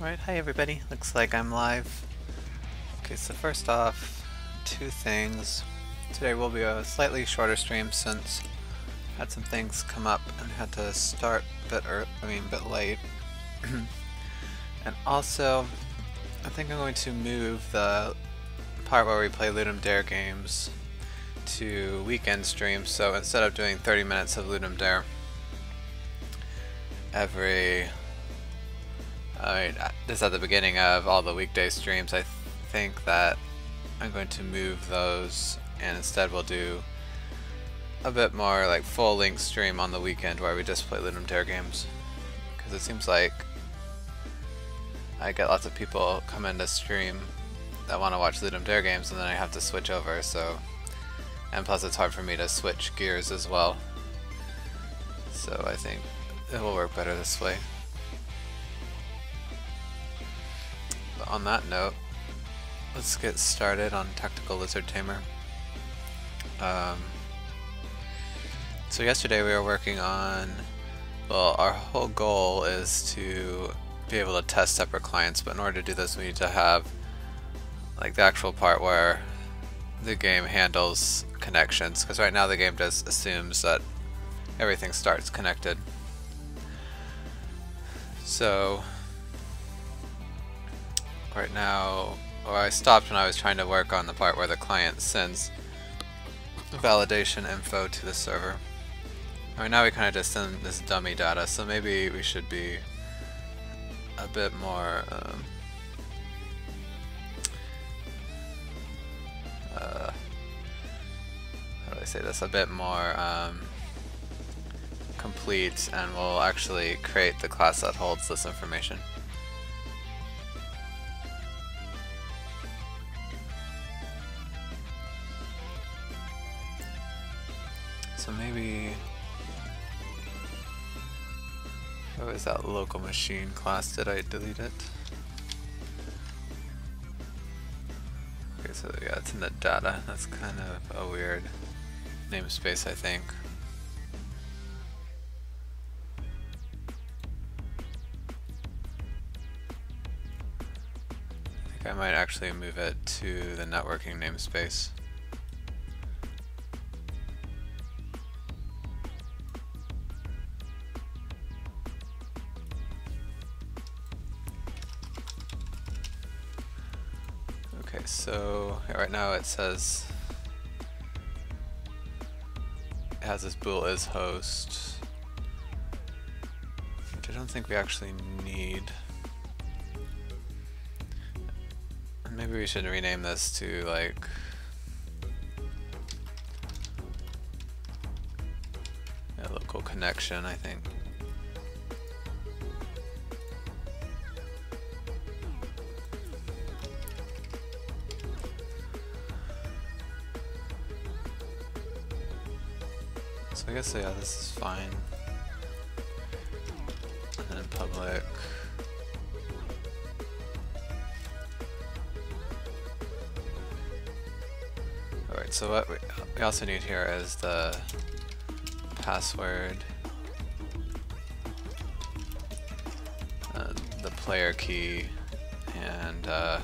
Alright, hi everybody. Looks like I'm live. Okay, so first off, two things. Today will be a slightly shorter stream since I had some things come up and had to start a bit late. And also, I think I'm going to move the part where we play Ludum Dare games to weekend streams, so instead of doing 30 minutes of Ludum Dare just at the beginning of all the weekday streams, I think that I'm going to move those and instead we'll do a bit more like full-length stream on the weekend where we just play Ludum Dare games, because it seems like I get lots of people come into stream that want to watch Ludum Dare games and then I have to switch over, and plus it's hard for me to switch gears as well, so I think it will work better this way. But on that note, let's get started on Tactical Lizard Tamer. So yesterday we were working on, well, our whole goal is to be able to test separate clients, but in order to do this we need to have like the actual part where the game handles connections, because right now the game just assumes that everything starts connected. So right now, I stopped when I was trying to work on the part where the client sends validation info to the server. Right now we kind of just send this dummy data, so maybe we should be a bit more how do I say this? A bit more complete, and we'll actually create the class that holds this information. So maybe, what was that local machine class? Did I delete it? Okay, so yeah, it's in the data. That's kind of a weird namespace, I think. I might actually move it to the networking namespace. Okay, so yeah, right now it says it has this bool is host, which I don't think we actually need. Maybe we should rename this to like a local connection, I think. So I guess, yeah, this is fine. And then public. Alright, so what we also need here is the password, the player key, and the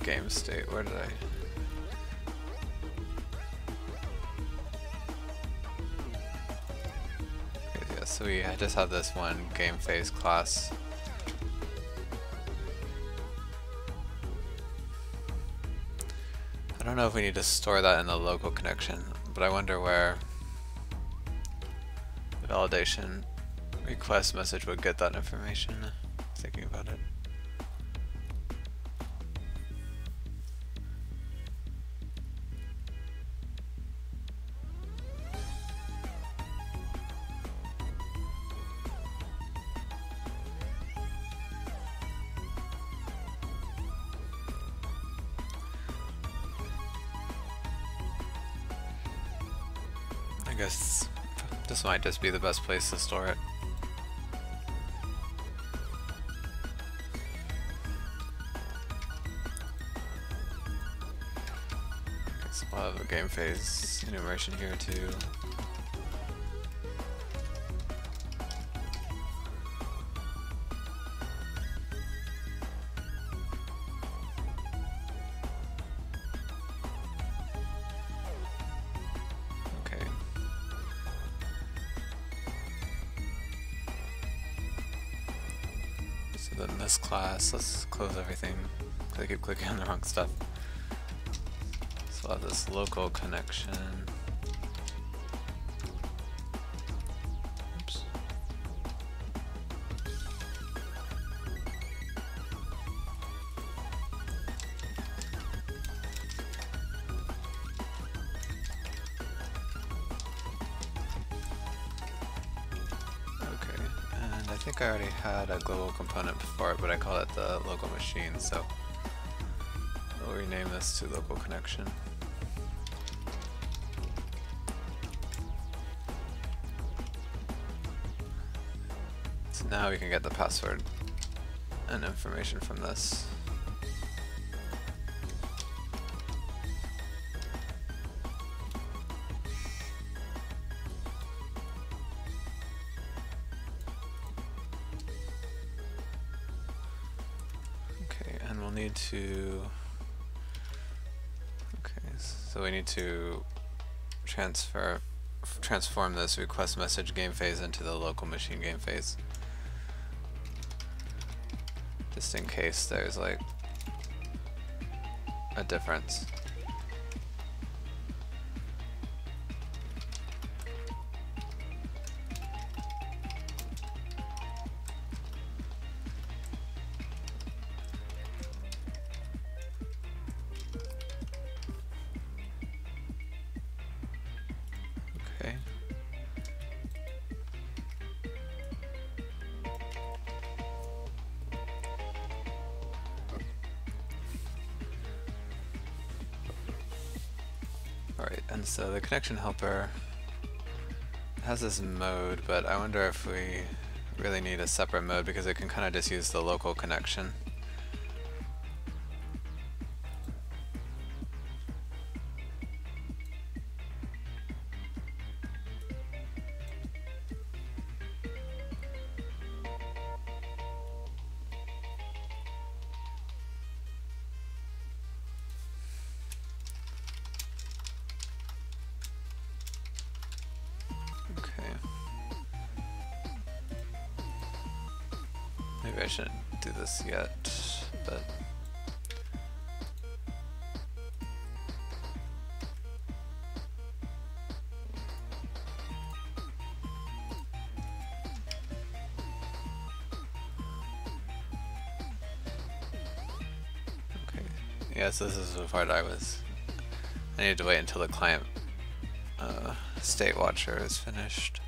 game state. Where did I? Okay, yeah, so we just have this one game phase class. I don't know if we need to store that in the local connection, but I wonder where the validation request message would get that information. Thinking about it. I guess this might just be the best place to store it. Okay, so we'll have a game phase enumeration here too. Then this class, let's close everything. I keep clicking on the wrong stuff. So I'll have this local connection. Oops. Okay, and I think I already had a global component before it, but I call it the local machine, so we'll rename this to local connection. So now we can get the password and information from this. Okay, and we'll need to so we need to transform this request message game phase into the local machine game phase. Just in case there's like a difference. Okay. Alright, and so the connection helper has this mode, but I wonder if we really need a separate mode because it can kind of just use the local connection. Maybe I shouldn't do this yet, but okay. Yeah, so this is the part I needed to wait until the client state watcher is finished.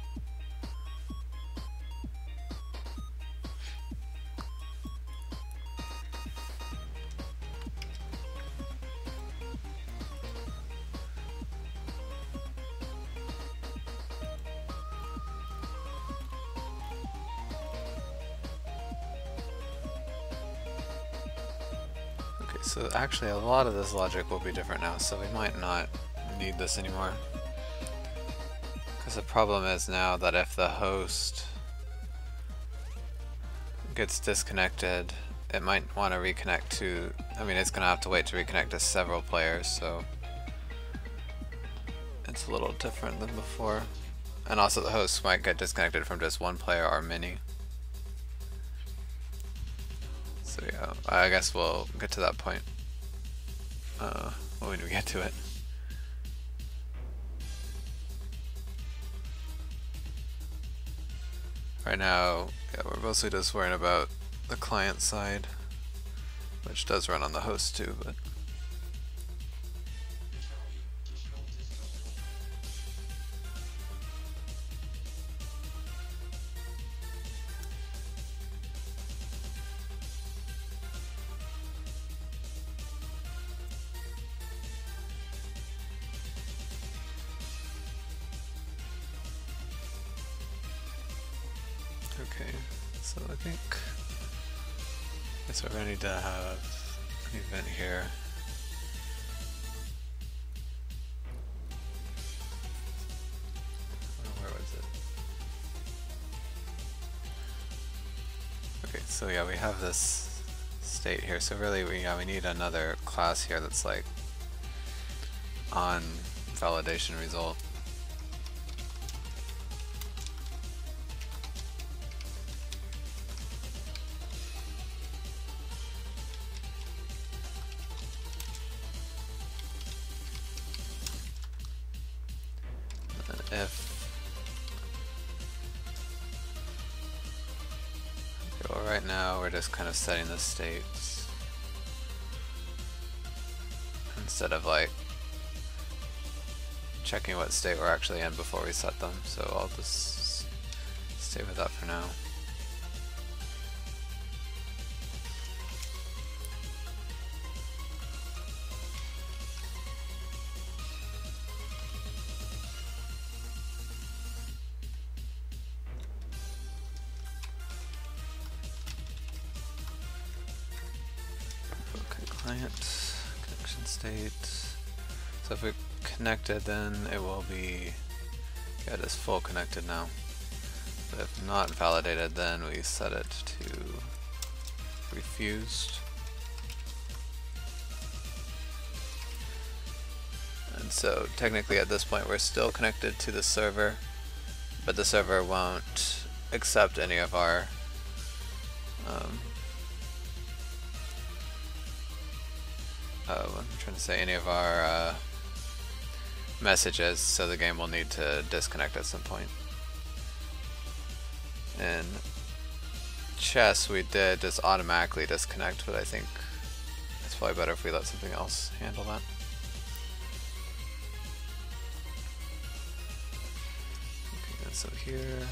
So actually a lot of this logic will be different now, so we might not need this anymore. Because the problem is now that if the host gets disconnected, it might want to reconnect to, I mean it's going to have to wait to reconnect to several players, so it's a little different than before. And also the host might get disconnected from just one player or many. So yeah, I guess we'll get to that point when we get to it. Right now, yeah, we're mostly just worrying about the client side, which does run on the host too, but okay, so I think we're going to need to have an event here. Where was it? Okay, so yeah, we have this state here. So really, we need another class here that's like on validation result. well, right now we're just kind of setting the states instead of like checking what state we're actually in before we set them, so I'll just stay with that for now. Client, connection state. So if we connected, then it will be, yeah, it is full connected now. But if not validated, then we set it to refused. And so technically at this point we're still connected to the server, but the server won't accept any of our I'm trying to say any of our messages, so the game will need to disconnect at some point. In chess we did just automatically disconnect, but I think it's probably better if we let something else handle that. Okay, and so here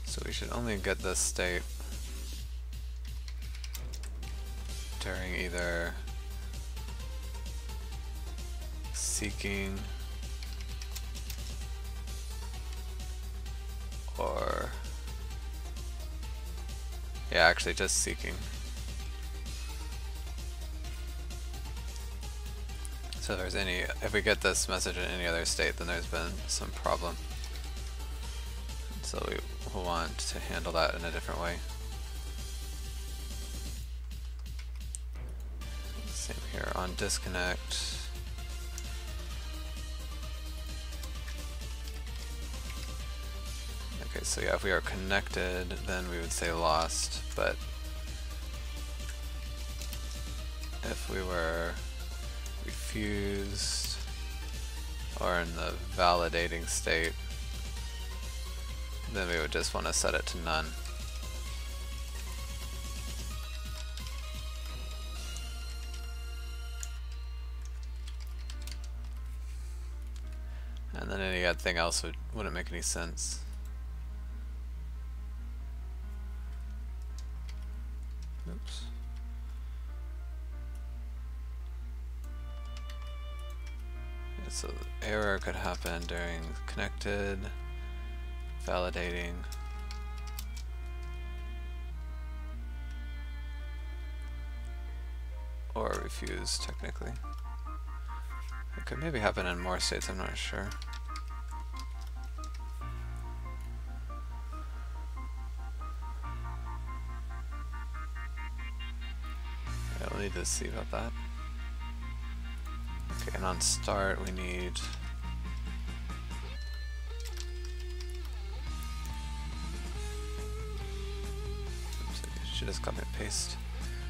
so we should only get this state during either seeking or, yeah, actually just seeking. So if we get this message in any other state, then there's been some problem. So we will want to handle that in a different way. Same here on disconnect. Okay, so yeah, if we are connected, then we would say lost, but if we were refused or in the validating state, then we would just want to set it to none. And then anything else wouldn't make any sense. Oops. Yeah, so the error could happen during connected, validating, or refused technically. It could maybe happen in more states, I'm not sure. Yeah, we'll need to see about that. Okay, and on start we need should just copy and paste.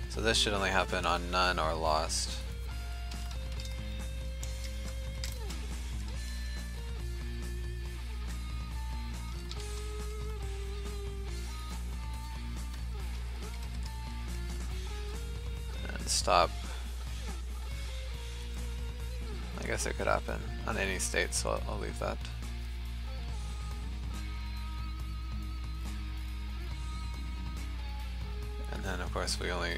So this should only happen on none or lost. And stop. I guess it could happen on any state, so I'll leave that. And then of course we only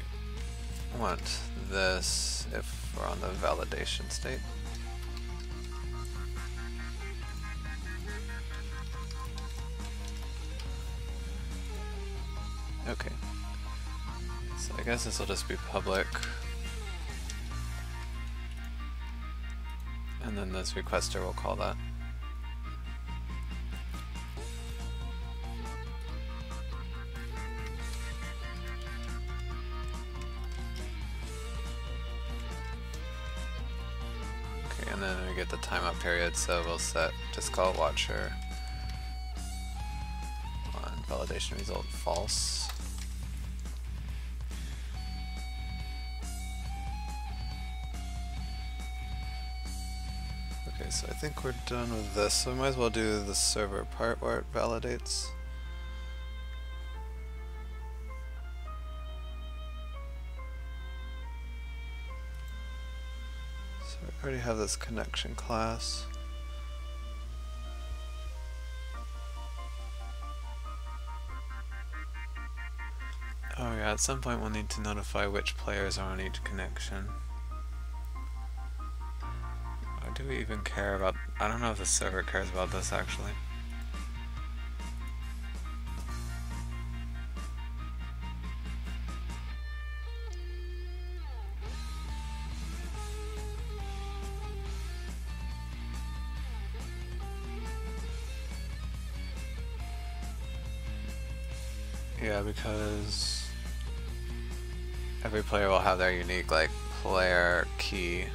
want this if we're on the validation state. Okay. So I guess this will just be public. And then this requester will call that. Okay, and then we get the timeout period, so we'll just call it watcher on validation result false. Okay, so I think we're done with this, so we might as well do the server part where it validates. So we already have this connection class. Oh yeah, at some point we'll need to notify which players are on each connection. Or do we even care about... I don't know if the server cares about this actually. Yeah, because every player will have their unique like player key,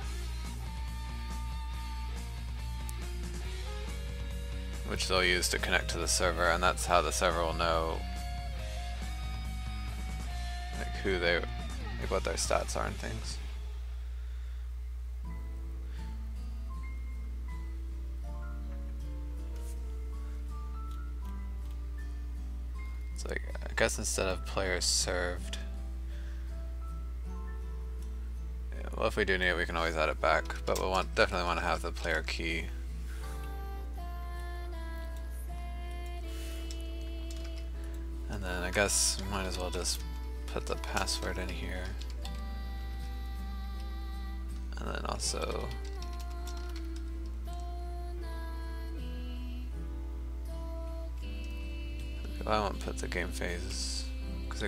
which they'll use to connect to the server, and that's how the server will know like who they, like what their stats are and things. So like, I guess instead of players served, yeah, well, if we do need it, we can always add it back, but we'll definitely want to have the player key. And then I guess we might as well just put the password in here. And then also I won't put the game phase because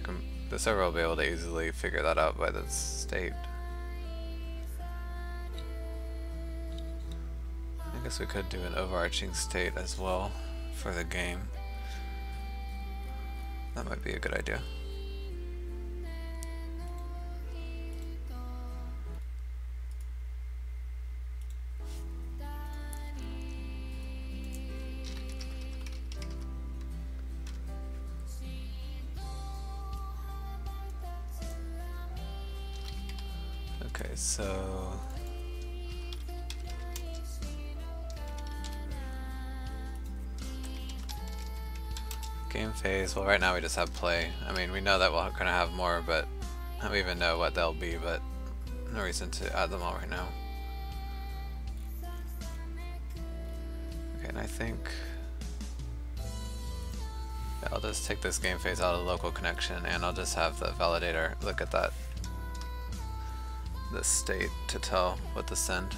the server will be able to easily figure that out by the state. I guess we could do an overarching state as well for the game. That might be a good idea. Okay, so game phase, well right now we just have play. I mean, we know that we're gonna have more, but I don't even know what they'll be, but no reason to add them all right now. Okay, and I think I'll just take this game phase out of the local connection and I'll just have the validator look at that, the state, to tell what to send.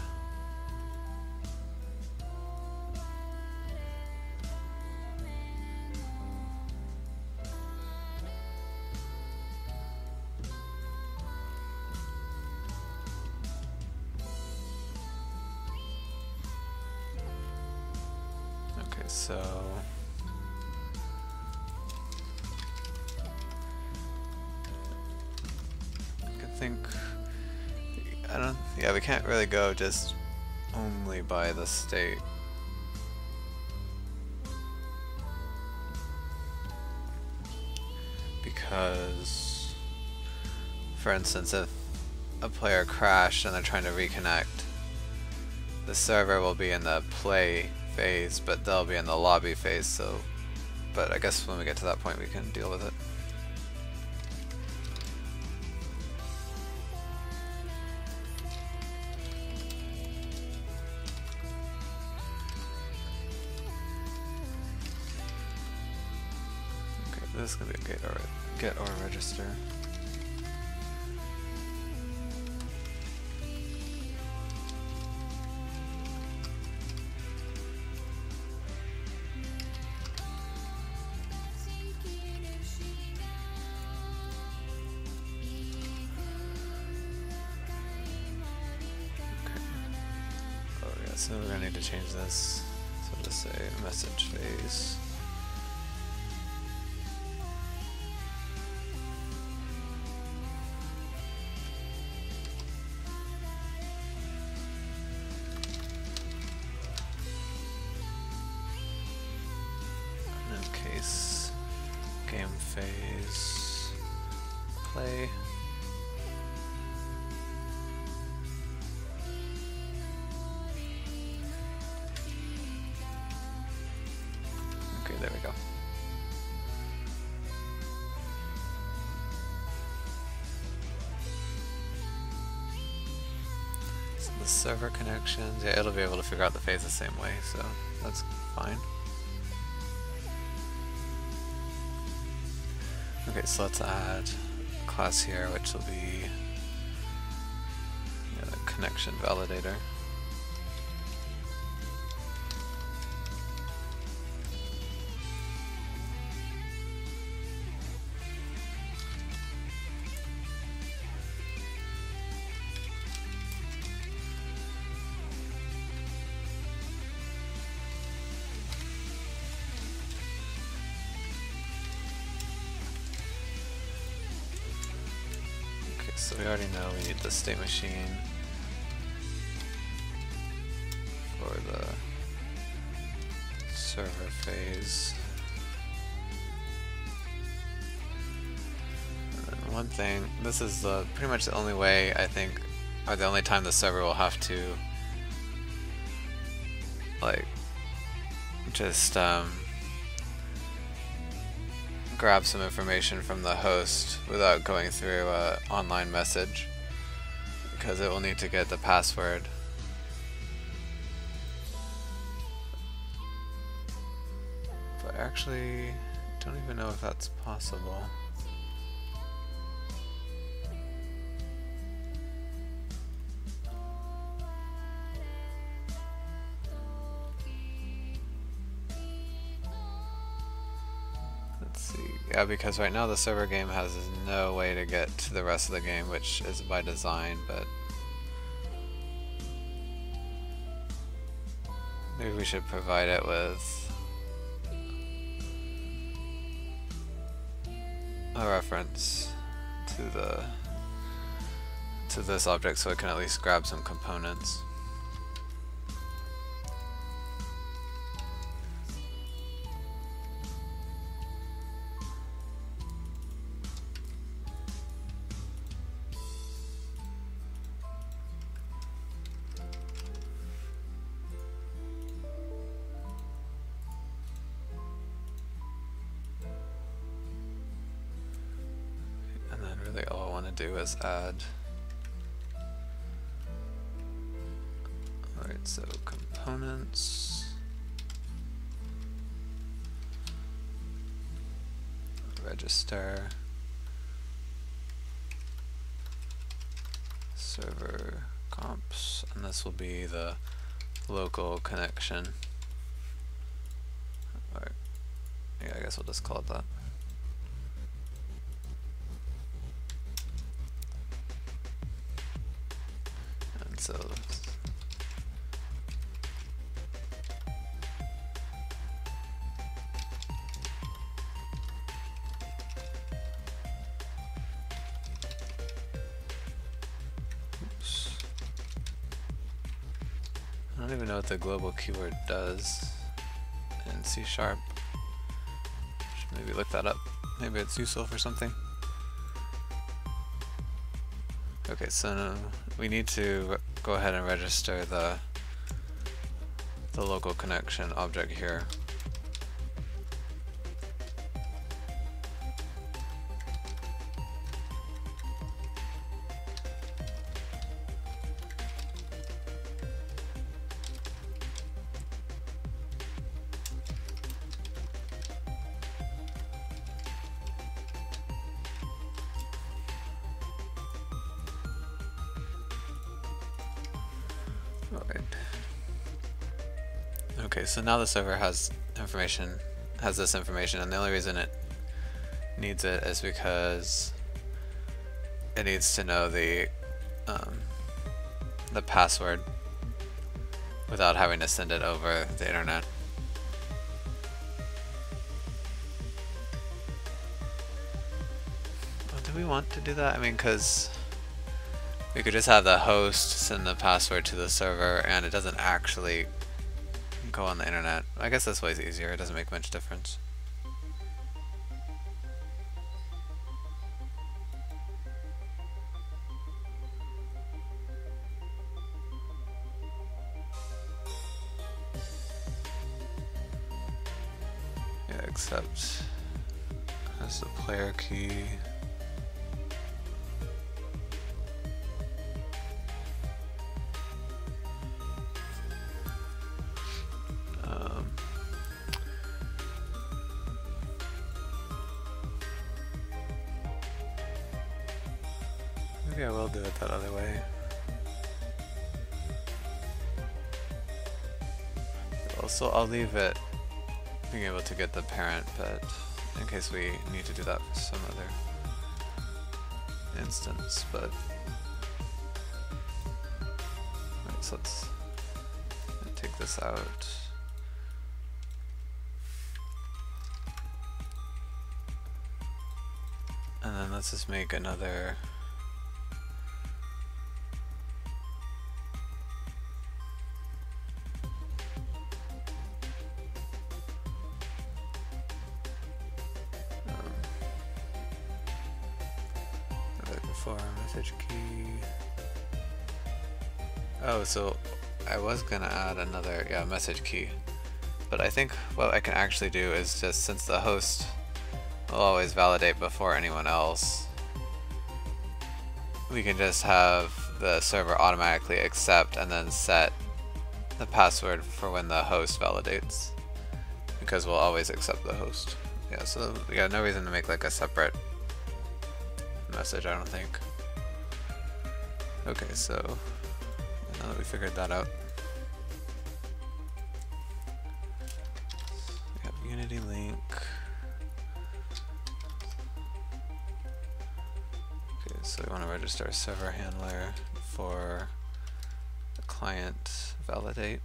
Okay, so I think yeah, we can't really go just only by the state. Because, for instance, if a player crashed and they're trying to reconnect, the server will be in the play phase, but they'll be in the lobby phase, so, but I guess when we get to that point we can deal with it. This is going to be a get or register. Okay. Oh yeah, so we're going to need to change this. So we'll just say message phase. Case phase play. Okay, there we go. So the server connections, yeah, it'll be able to figure out the phase the same way, so that's fine. Okay, so let's add a class here, which will be the connection validator. So we already know we need the state machine for the server phase. And then one thing, this is pretty much the only way I think, or the only time the server will have to like just grab some information from the host without going through an online message, because it will need to get the password. But I actually don't even know if that's possible. Yeah, because right now the server game has no way to get to the rest of the game, which is by design, but maybe we should provide it with a reference to this object so it can at least grab some components. Really all I want to do is add. Alright, so components, register, server comps, and this will be the local connection. Alright, yeah, I guess we'll just call it that. So oops. I don't even know what the global keyword does in C#. Should maybe look that up. Maybe it's useful for something. Okay, so we need to go ahead and register the local connection object here. Alright. Okay, so now the server has this information, and the only reason it needs it is because it needs to know the password without having to send it over the internet. Well, do we want to do that? I mean, because we could just have the host send the password to the server and it doesn't actually go on the internet. I guess this way is easier, it doesn't make much difference. accept as the player key. Maybe I will do it that other way. Also, I'll leave it being able to get the parent, but in case we need to do that for some other instance, but alright, so let's take this out. And then let's just make another for message key. Oh, so I was gonna add another, message key. But I think what I can actually do is just, since the host will always validate before anyone else, we can just have the server automatically accept and then set the password for when the host validates, because we'll always accept the host. Yeah, so we got no reason to make like a separate message, I don't think. Okay, so now that we figured that out, we have Unity link. Okay, so we want to register a server handler for the client validate.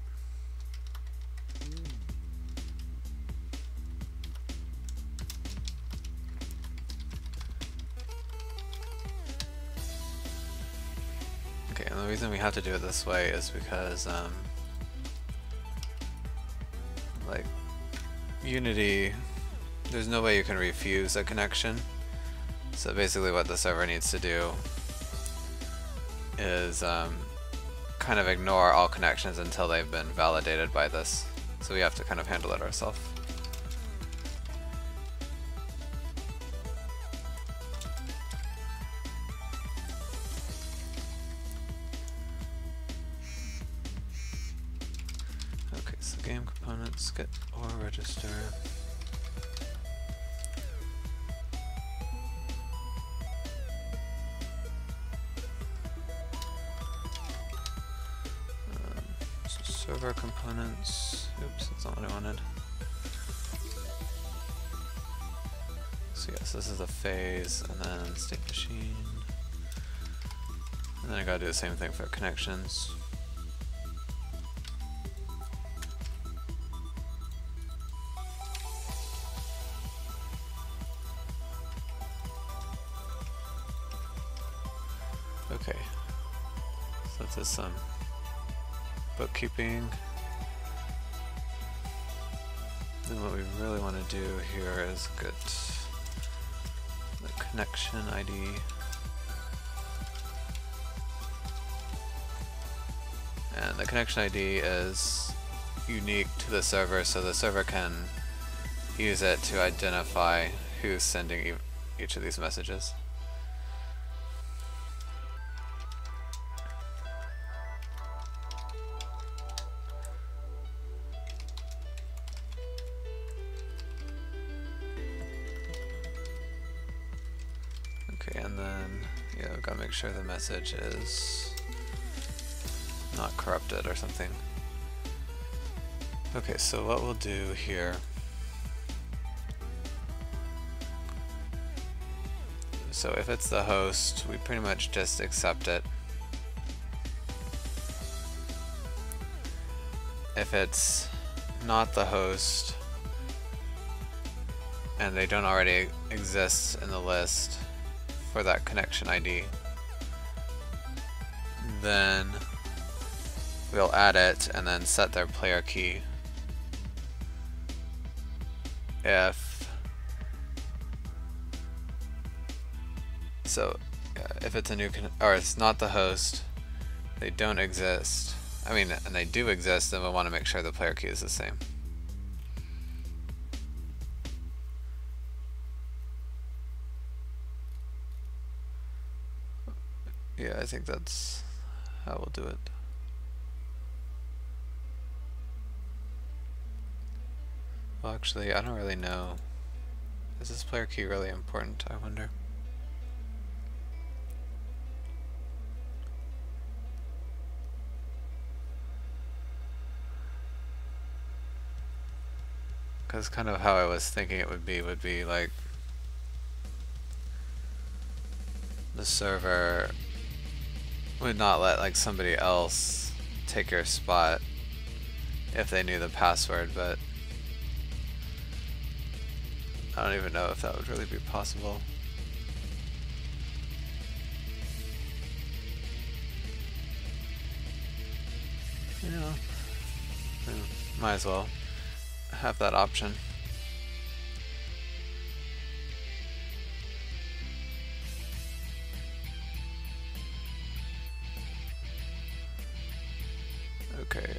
Okay, and the reason we have to do it this way is because, like, Unity, there's no way you can refuse a connection. So basically what the server needs to do is kind of ignore all connections until they've been validated by this. So we have to kind of handle it ourselves. Okay, so game components, get or register. Server components. Oops, that's not what I wanted. So yes, this is a phase, and then state machine. And then I gotta do the same thing for connections. Okay, so that's just some bookkeeping. Then what we really want to do here is get the connection ID. And the connection ID is unique to the server, so the server can use it to identify who's sending each of these messages. Okay, and then we've got to make sure the message is not corrupted or something. Okay, so what we'll do here, so if it's the host, we pretty much just accept it. If it's not the host and they don't already exist in the list for that connection ID, then we'll add it and then set their player key. If it's a new or it's not the host, they don't exist. I mean, and they do exist, then we'll want to make sure the player key is the same. Yeah, I think that's how we'll do it. Well, actually, I don't really know. Is this player key really important, I wonder? Because kind of how I was thinking it would be like the server would not let like somebody else take your spot if they knew the password, but I don't even know if that would really be possible. You know, might as well have that option. Okay,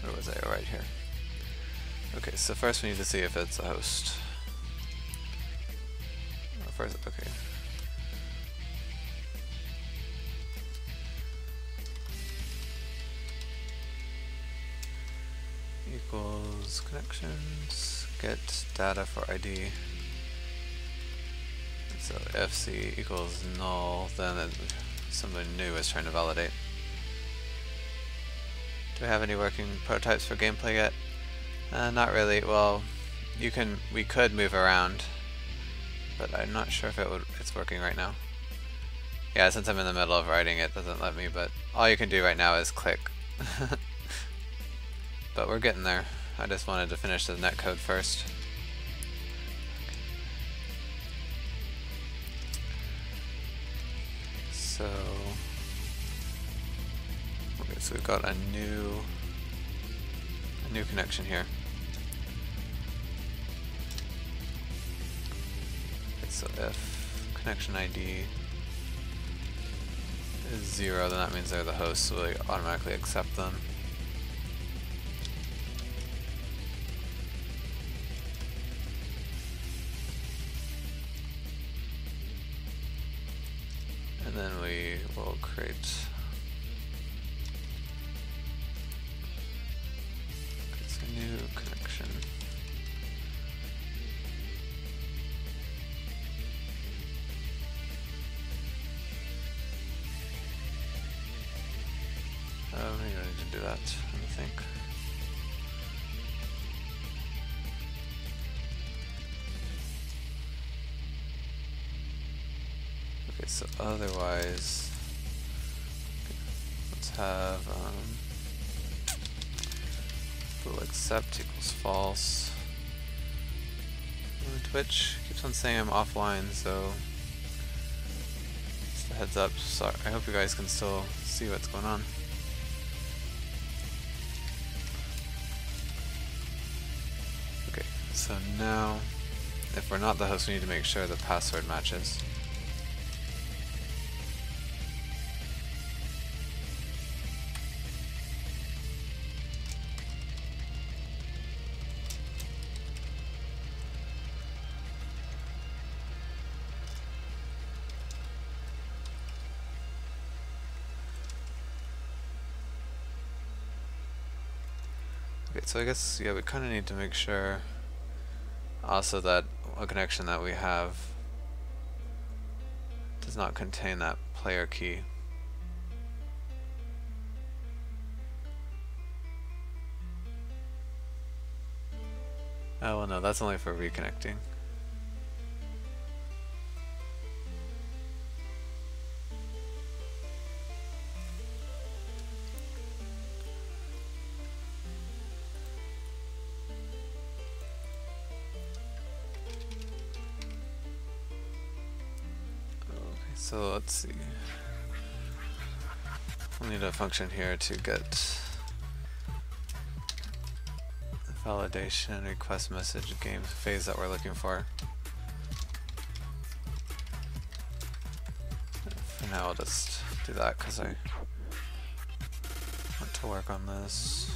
where was I? Oh, right here. Okay, so first we need to see if it's a host. Oh, first, okay. Equals connections, get data for ID. So if C equals null, then somebody new is trying to validate. Do we have any working prototypes for gameplay yet? Not really. Well, we could move around, but I'm not sure if it's working right now. Yeah, since I'm in the middle of writing, it doesn't let me, but all you can do right now is click. But we're getting there. I just wanted to finish the netcode first. So, okay, so we've got a new connection here. Okay, so if connection ID is 0, then that means they're the host, so we automatically accept them. And then we will create a new connection. We don't need to do that, I think. Okay, so otherwise, let's have bool accept equals false. Twitch keeps on saying I'm offline, so just a heads up. Sorry, I hope you guys can still see what's going on. Okay, so now, if we're not the host, we need to make sure the password matches. Okay, so I guess, yeah, we kind of need to make sure also that a connection that we have does not contain that player key. Oh, well, no, that's only for reconnecting. So let's see. We'll need a function here to get the validation request message game phase that we're looking for. For now, I'll just do that because I want to work on this.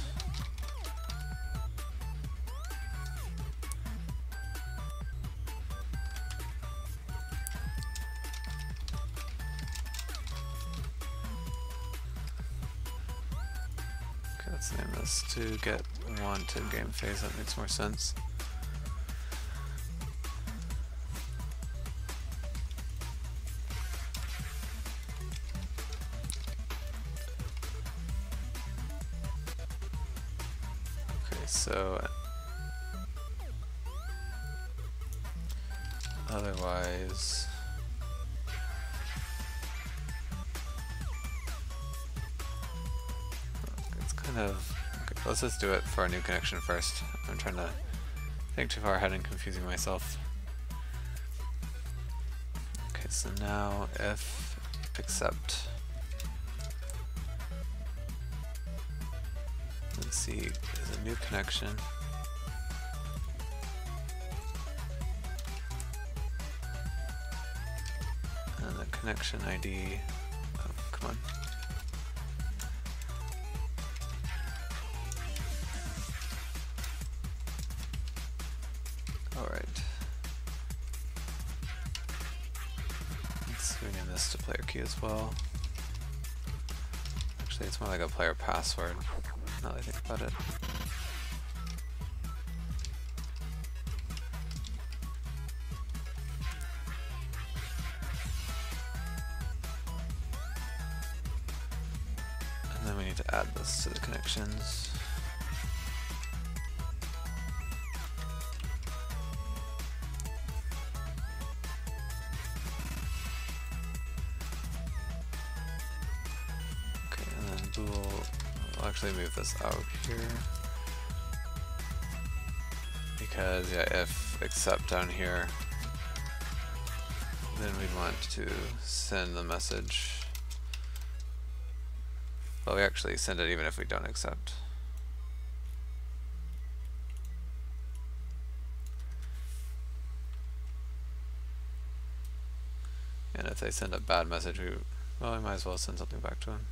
Okay, let's name this to get wanted game phase. That makes more sense. Okay, so otherwise, it's kind of, okay, let's just do it for a new connection first. I'm trying to think too far ahead and confusing myself. Okay, so now if accept, let's see, there's a new connection. And the connection ID, oh, come on. Alright. Let's rename this to player key as well. Actually, it's more like a player password, now that I think about it. And then we need to add this to the connections. I'll actually move this out here, because yeah, if accept down here, then we'd want to send the message. Well, we actually send it even if we don't accept. And if they send a bad message, we might as well send something back to them.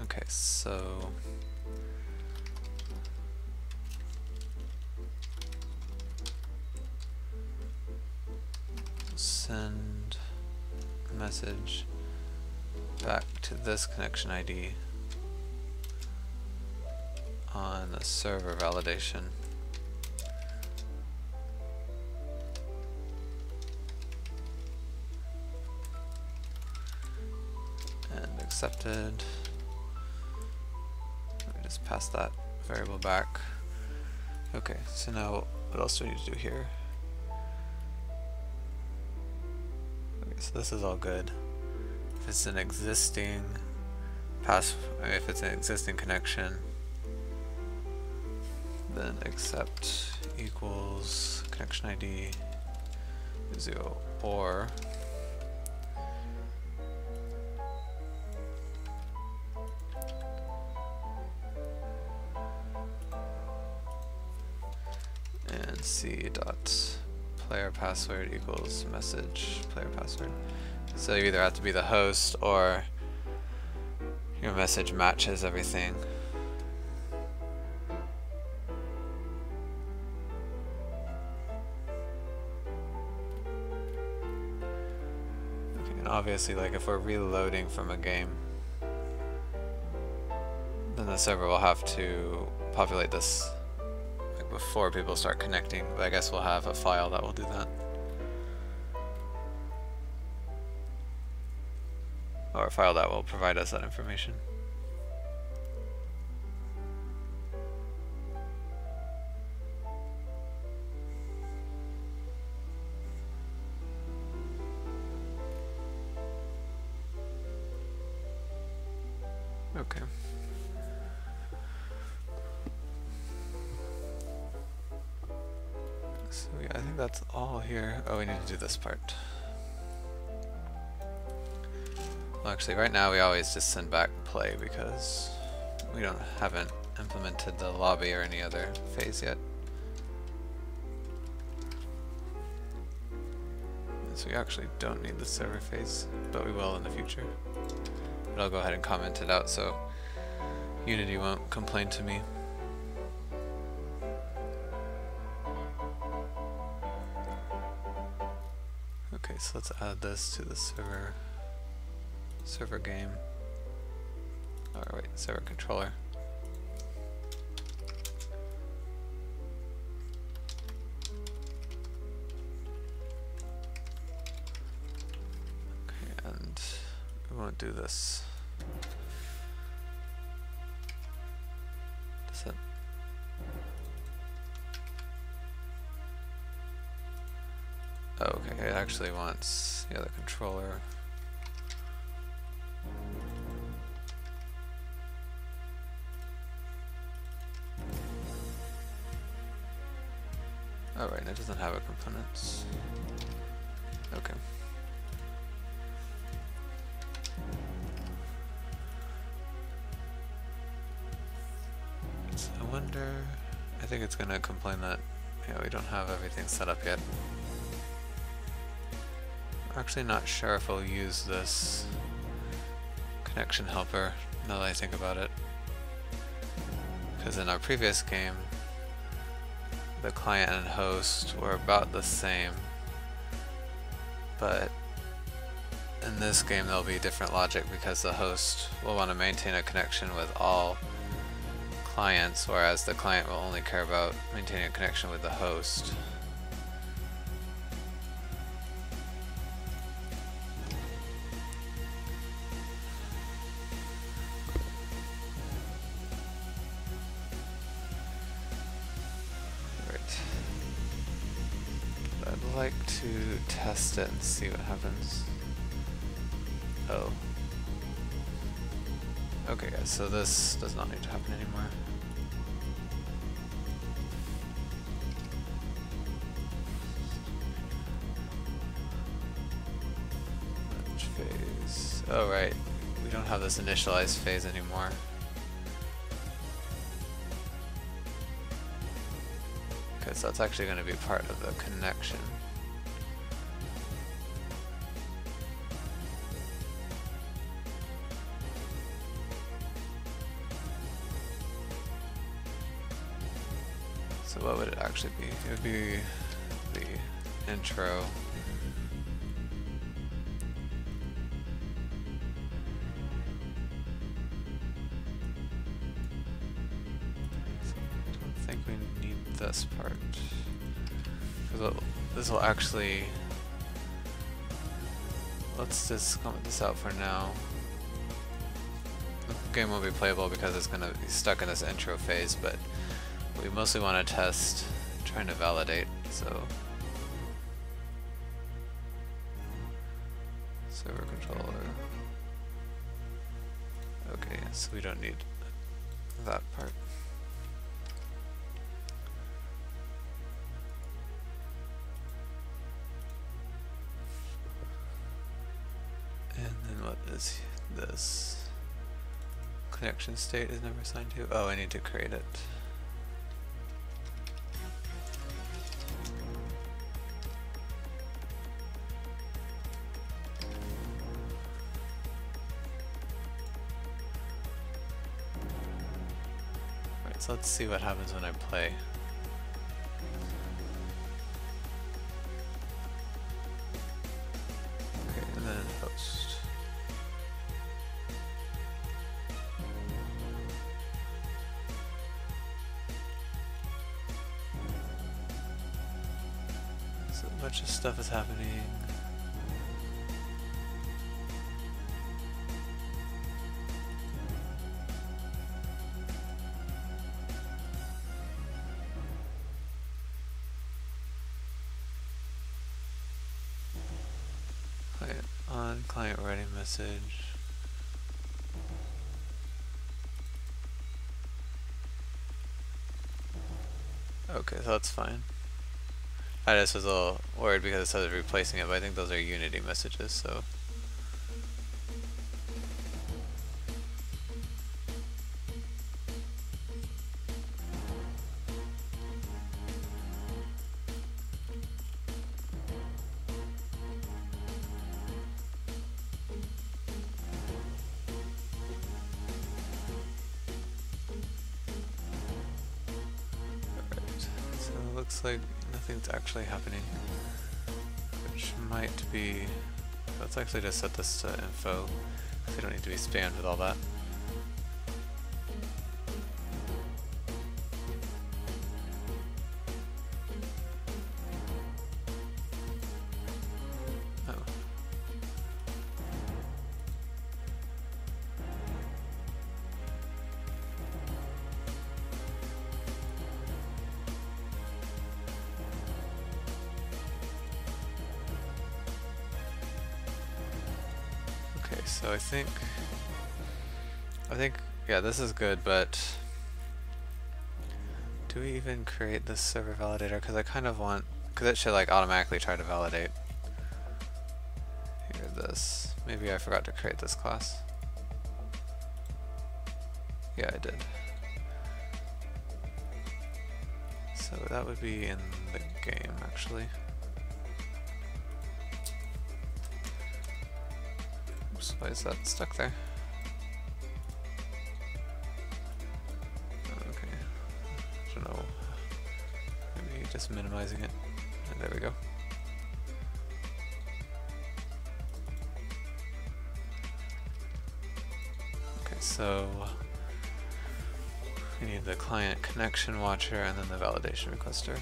Okay, so send message back to this connection ID on the server validation. And accepted. Just pass that variable back. Okay, so now what else do we need to do here? Okay, so this is all good. If it's an existing if it's an existing connection, then accept equals connection ID 0 or and c dot player password equals message player password. So you either have to be the host or your message matches everything. Okay, and obviously, like if we're reloading from a game, then the server will have to populate this like before people start connecting, but I guess we'll have a file that will do that. Or a file that will provide us that information. Okay. So yeah, I think that's all here. Oh, we need to do this part. Well, actually, right now we always just send back play because we haven't implemented the lobby or any other phase yet. So we actually don't need the server phase, but we will in the future. But I'll go ahead and comment it out so Unity won't complain to me. Okay, Alright, so let's add this to the server game. Wait, server controller. Okay, and we won't do this. Does it? Oh, okay, it actually wants the other controller. Oh right, it doesn't have a components. Okay. So I wonder, I think it's gonna complain that we don't have everything set up yet. I'm actually not sure if we'll use this connection helper now that I think about it. Because in our previous game, the client and host were about the same, but in this game there'll be different logic because the host will want to maintain a connection with all clients, whereas the client will only care about maintaining a connection with the host. I'd like to test it and see what happens. Oh. Okay, guys, so this does not need to happen anymore. Match phase. Oh, right. We don't have this initialized phase anymore. So that's actually going to be part of the connection. So what would it actually be? It would be the intro. I think we need this part. This will actually, let's just comment this out for now. The game won't be playable because it's going to be stuck in this intro phase, but we mostly want to test trying to validate, so server controller. Okay, so we don't need that part. And then what is this? Connection state is never assigned to. Oh, I need to create it. Right, so let's see what happens when I play. Okay, and then host. So a bunch of stuff is happening. Client on, client writing message. Okay, so that's fine. I just was a little worried because it says replacing it, but I think those are Unity messages, so. Alright, so it looks like nothing's actually happening, which might be, let's actually just set this to info, so we don't need to be spammed with all that. Okay, so I think, yeah, this is good, but do we even create this server validator? Because I kind of want, because it should like automatically try to validate. Here, this. Maybe I forgot to create this class. Yeah, I did. So that would be in the game, actually. Oops, why is that stuck there? Okay. I don't know. Maybe just minimizing it. And there we go. Okay, so we need the client connection watcher and then the validation requester.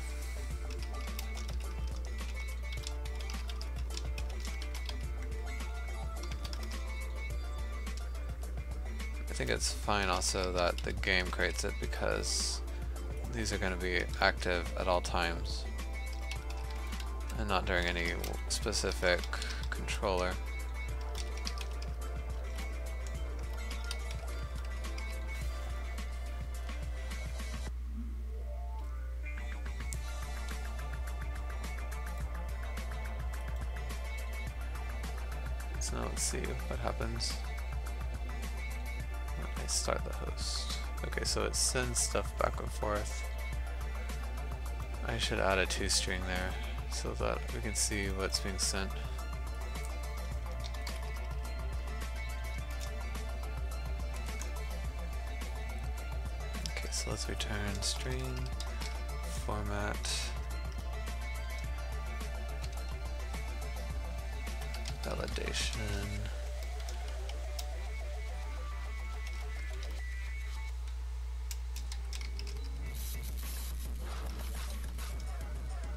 I think it's fine also that the game creates it because these are going to be active at all times and not during any specific controller. So now let's see what happens when I start the host. Okay, so it sends stuff back and forth. I should add a toString there so that we can see what's being sent. Okay, so let's return string format validation.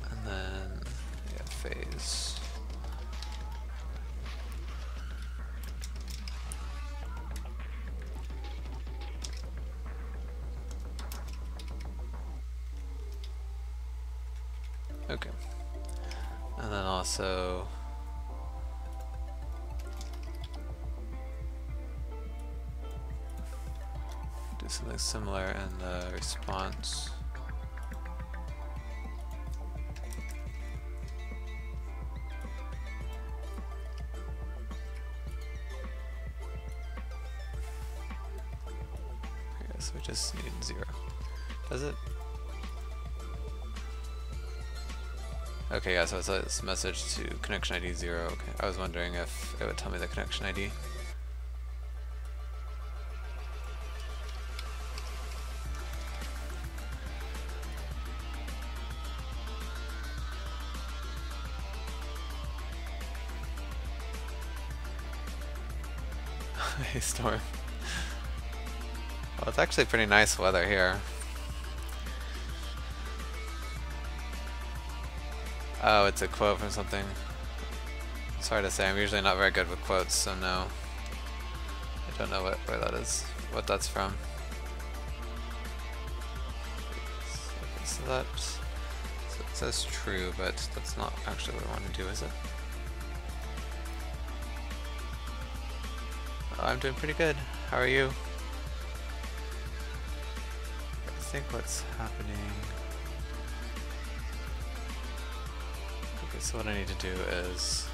And then, yeah, phase. Okay. And then also do something similar in the response. Okay, so we just need 0. Does it? Okay, yeah, so it says message to connection ID 0. Okay, I was wondering if it would tell me the connection ID. Hey, storm. Well, it's actually pretty nice weather here. Oh, it's a quote from something. Sorry to say, I'm usually not very good with quotes, so no. I don't know where that is, what that's from. Okay, so it says true, but that's not actually what I want to do, is it? Oh, I'm doing pretty good. How are you? I think what's happening... Okay, so what I need to do is...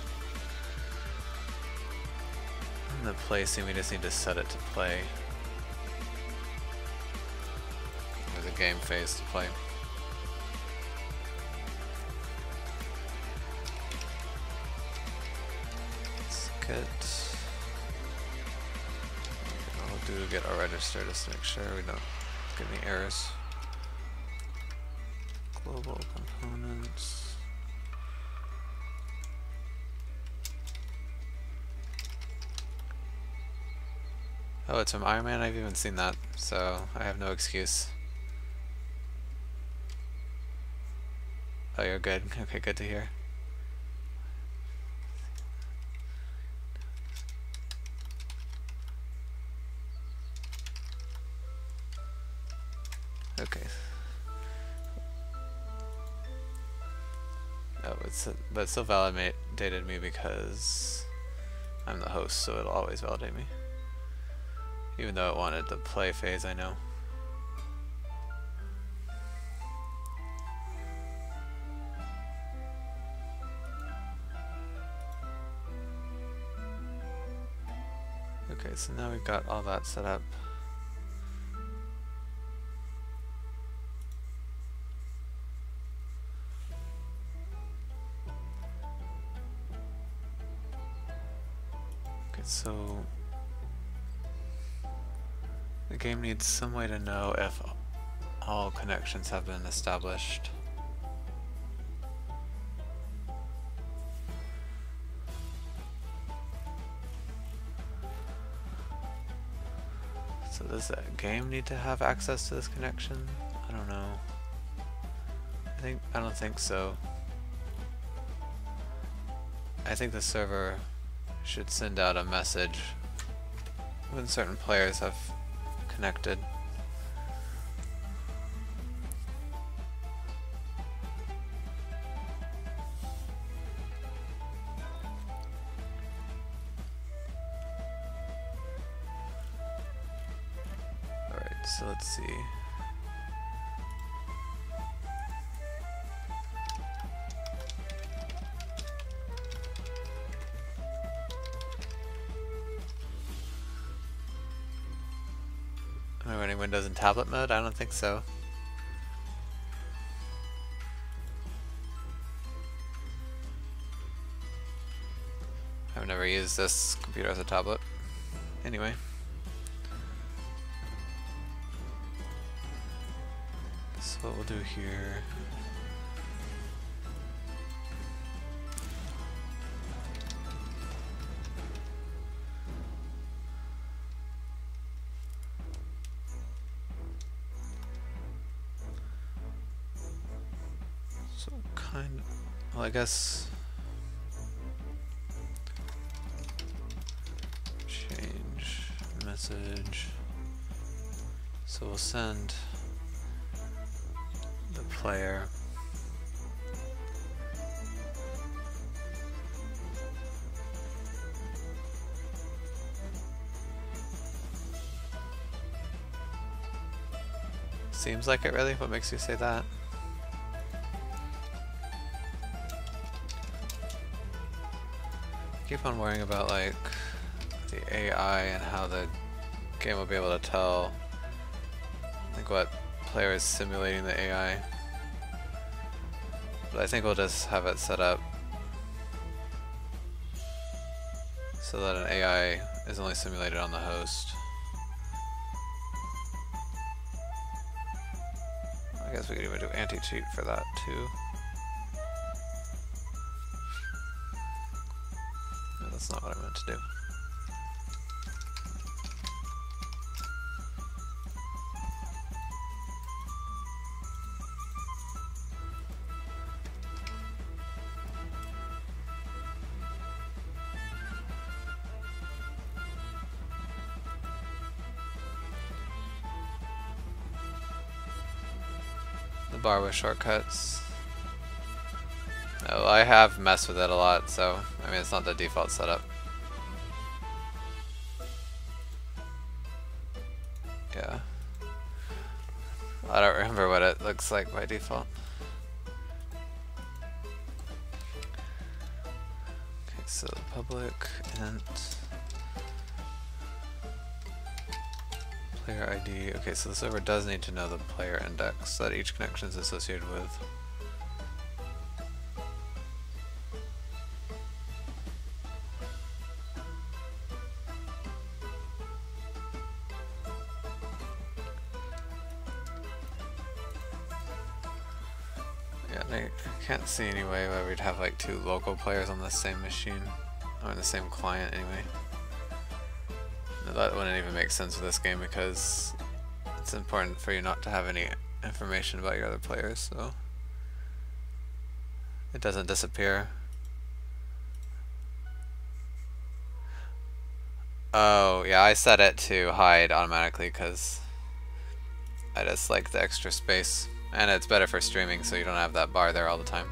in the placing, we just need to set it to play. There's a game phase to play. Let's get our register just to make sure we don't get any errors. Global components. Oh, it's from Iron Man? I've even seen that, so I have no excuse. Oh, you're good. Okay, good to hear. Okay. Oh, but it still validated me because I'm the host, so it'll always validate me. Even though it wanted the play phase, I know. Okay, so now we've got all that set up. Okay, so the game needs some way to know if all connections have been established. So does the game need to have access to this connection? I don't know. I don't think so. I think the server should send out a message when certain players have connected. Alright, so let's see. Am I running Windows in tablet mode? I don't think so. I've never used this computer as a tablet. Anyway. So what we'll do here. So kind of, well, I guess change message. So we'll send the player seems like it really? What makes you say that? Keep on worrying about like the AI and how the game will be able to tell like what player is simulating the AI. But I think we'll just have it set up so that an AI is only simulated on the host. I guess we could even do anti-cheat for that too. No, that's not what I meant to do. The bar with shortcuts. Oh, I have messed with it a lot, so I mean it's not the default setup. Yeah. I don't remember what it looks like by default. Okay, so public int player ID. Okay, so the server does need to know the player index that each connection is associated with. Yeah, I can't see any way why we'd have like two local players on the same machine, or on the same client anyway. No, that wouldn't even make sense with this game because it's important for you not to have any information about your other players, so it doesn't disappear. Oh, yeah, I set it to hide automatically because I just like the extra space. And it's better for streaming so you don't have that bar there all the time.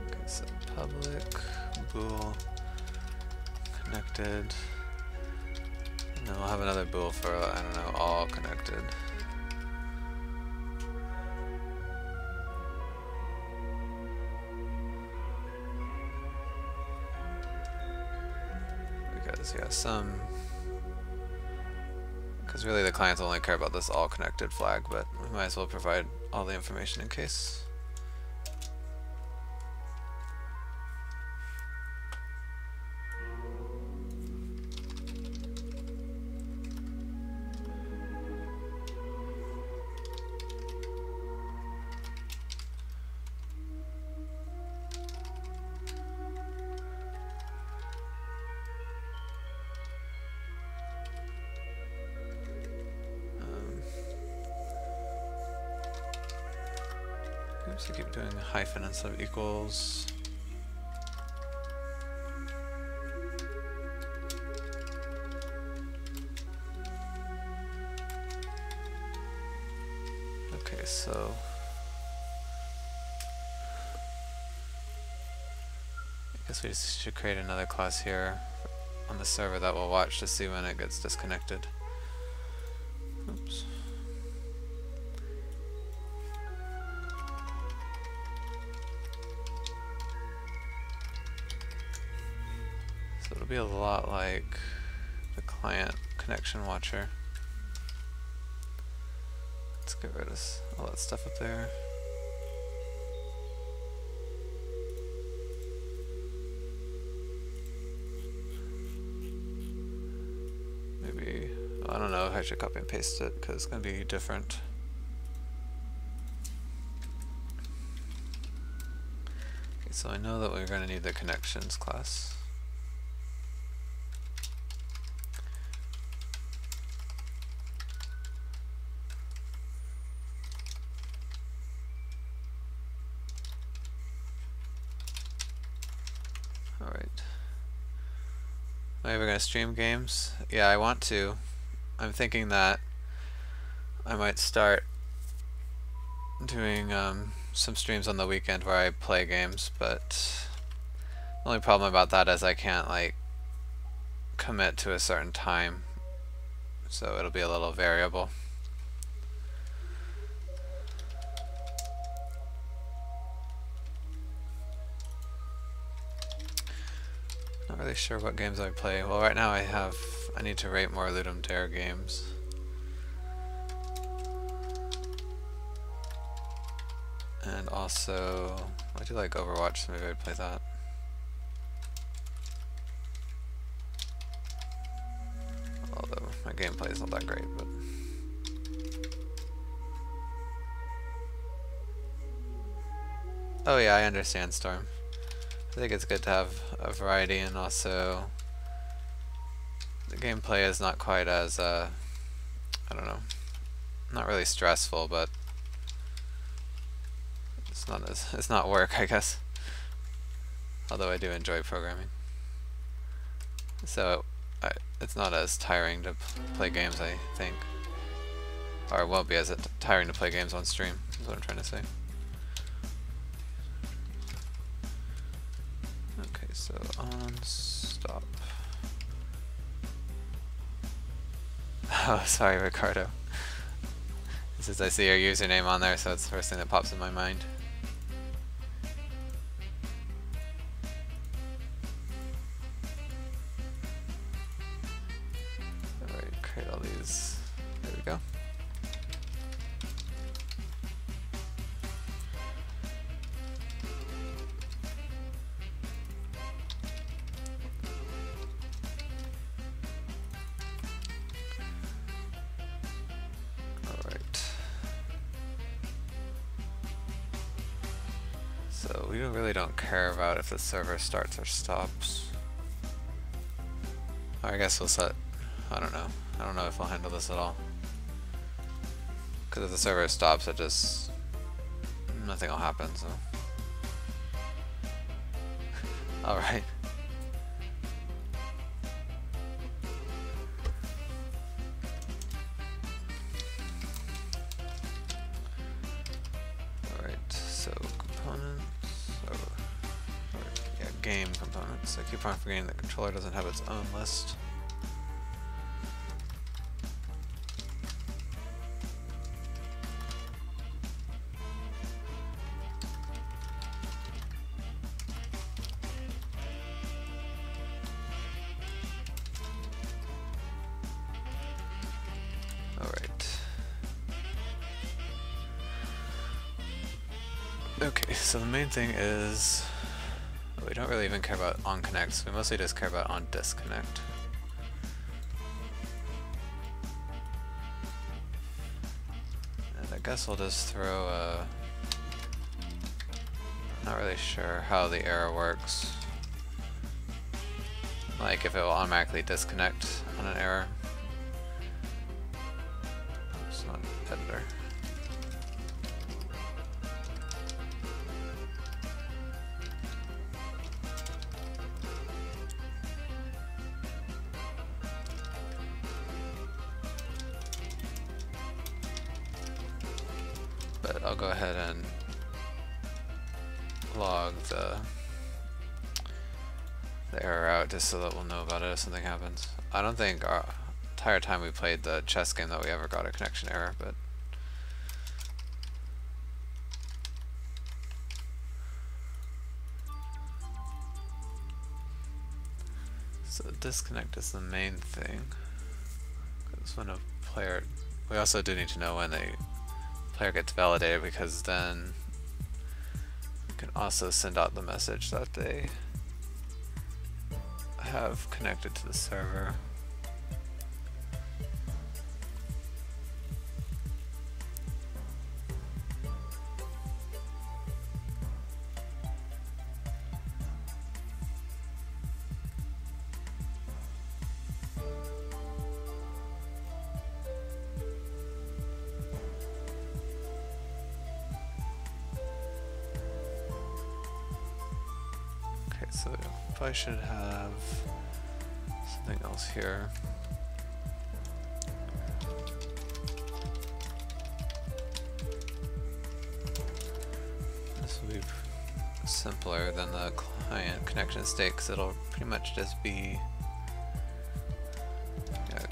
Okay, so public, bool, connected. And then we'll have another bool for, I don't know, all connected. Because really the clients only care about this all connected flag, but we might as well provide all the information in case. Oops, I keep doing a hyphen instead of equals. Okay, so I guess we just should create another class here on the server that we'll watch to see when it gets disconnected. Oops. So it'll be a lot like the client connection watcher. Let's get rid of all that stuff up there. Maybe, I don't know if I should copy and paste it because it's going to be different. Okay, so I know that we're going to need the connections class. Alright. Am I ever going to stream games? Yeah, I want to. I'm thinking that I might start doing some streams on the weekend where I play games, but the only problem about that is I can't like commit to a certain time, so it'll be a little variable. Not really sure what games I play. Well, right now I need to rate more Ludum Dare games. And also, I do like Overwatch, so maybe I'd play that. Although my gameplay is not that great, but oh yeah, I understand, Storm. I think it's good to have a variety, and also the gameplay is not quite as I don't know, not really stressful, but it's not work, I guess. Although I do enjoy programming, so it's not as tiring to play games, I think, or it won't be as tiring to play games on stream. Is what I'm trying to say. Okay, so on stop. Oh, sorry, Ricardo. This is, I see your username on there, so it's the first thing that pops in my mind. Alright, create all these. There we go. So we really don't care about if the server starts or stops. Or I guess we'll set, I don't know. I don't know if I'll handle this at all. Because if the server stops, it just, nothing will happen, so. Alright. Alright, so components, yeah, game components. I keep on forgetting the controller doesn't have its own list. Okay, so the main thing is we don't really even care about on connect, so we mostly just care about on disconnect. And I guess we'll just throw a, not really sure how the error works. Like if it will automatically disconnect on an error. It's not editor. But I'll go ahead and log the error out just so that we'll know about it if something happens. I don't think our entire time we played the chess game that we ever got a connection error, but so disconnect is the main thing. Because when a player, we also do need to know when a player gets validated, because then we can also send out the message that they have connected to the server. So I probably should have something else here. This will be simpler than the client connection state, because it'll pretty much just be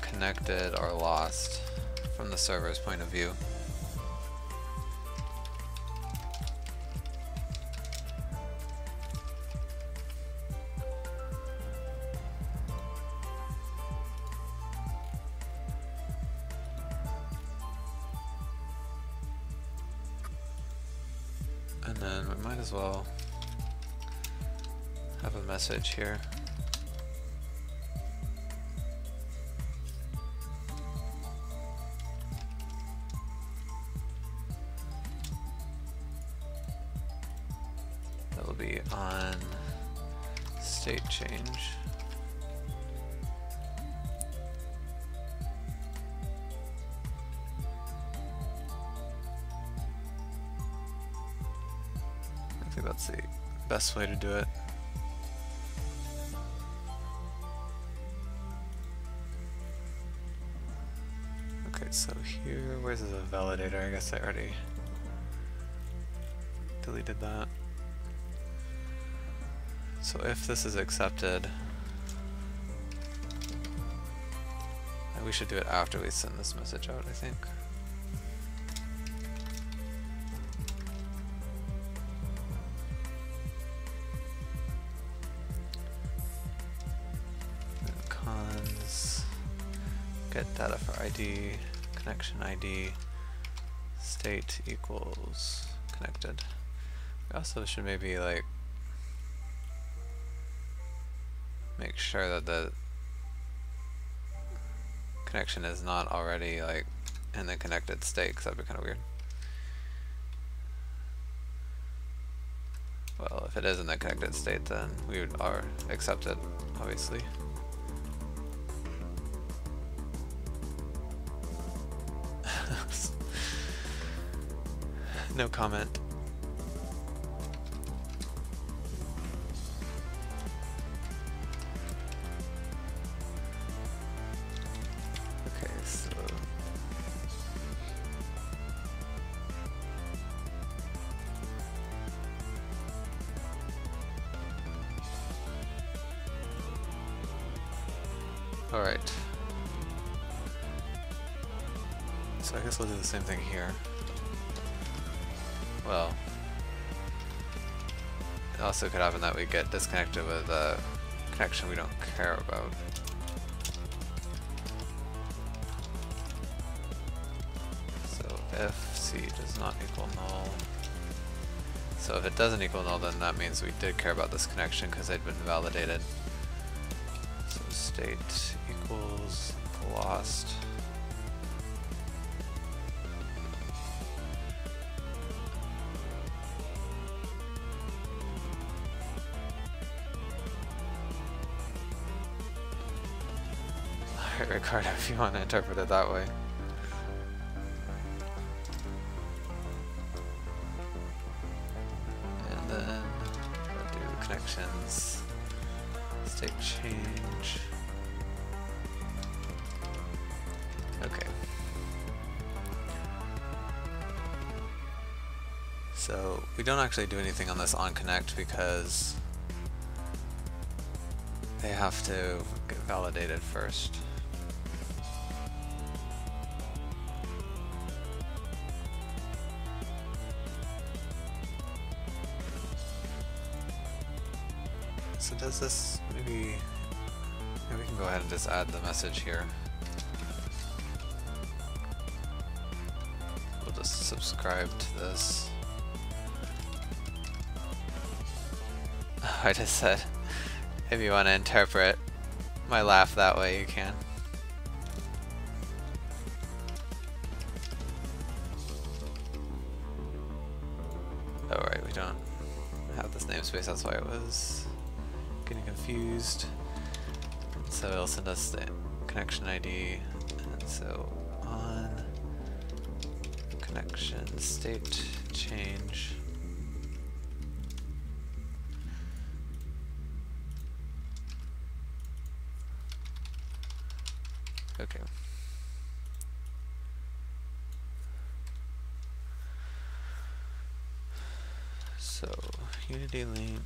connected or lost from the server's point of view. And then we might as well have a message here. That will be on state change. I think that's the best way to do it. Okay, so here, where's the validator? I guess I already deleted that. So if this is accepted, and we should do it after we send this message out, I think. Get data for ID, connection ID, state equals connected. We also should maybe like make sure that the connection is not already like in the connected state, because that'd be kind of weird. if it is in the connected state, then we would accept it, obviously. No comment. Okay, so all right. So I guess we'll do the same thing here. Well, it also could happen that we get disconnected with a connection we don't care about. So if C does not equal null. So if it doesn't equal null, then that means we did care about this connection because they'd been validated. So state equals lost. Alright, Ricardo, if you want to interpret it that way. And then we'll do connections, state change. Okay. So we don't actually do anything on this onConnect because they have to get validated first. So does this maybe we can go ahead and just add the message here. We'll just subscribe to this. I just said, if you want to interpret my laugh that way, you can. Oh right, we don't have this namespace, that's why it was getting confused. So it'll send us the connection ID, and so on connection state change. Okay. So Unity link,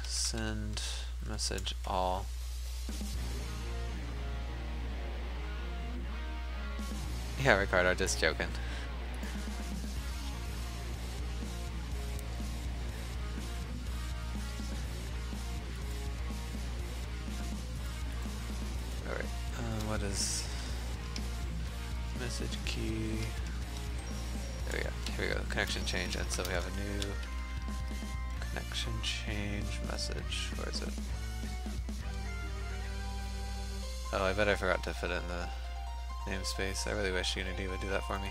send message all. Yeah, Ricardo, just joking. Alright, what is message key? There we go. Here we go. Connection change, and so we have a new connection change message. Where is it? Oh, I bet I forgot to fit in the namespace. I really wish Unity would do that for me.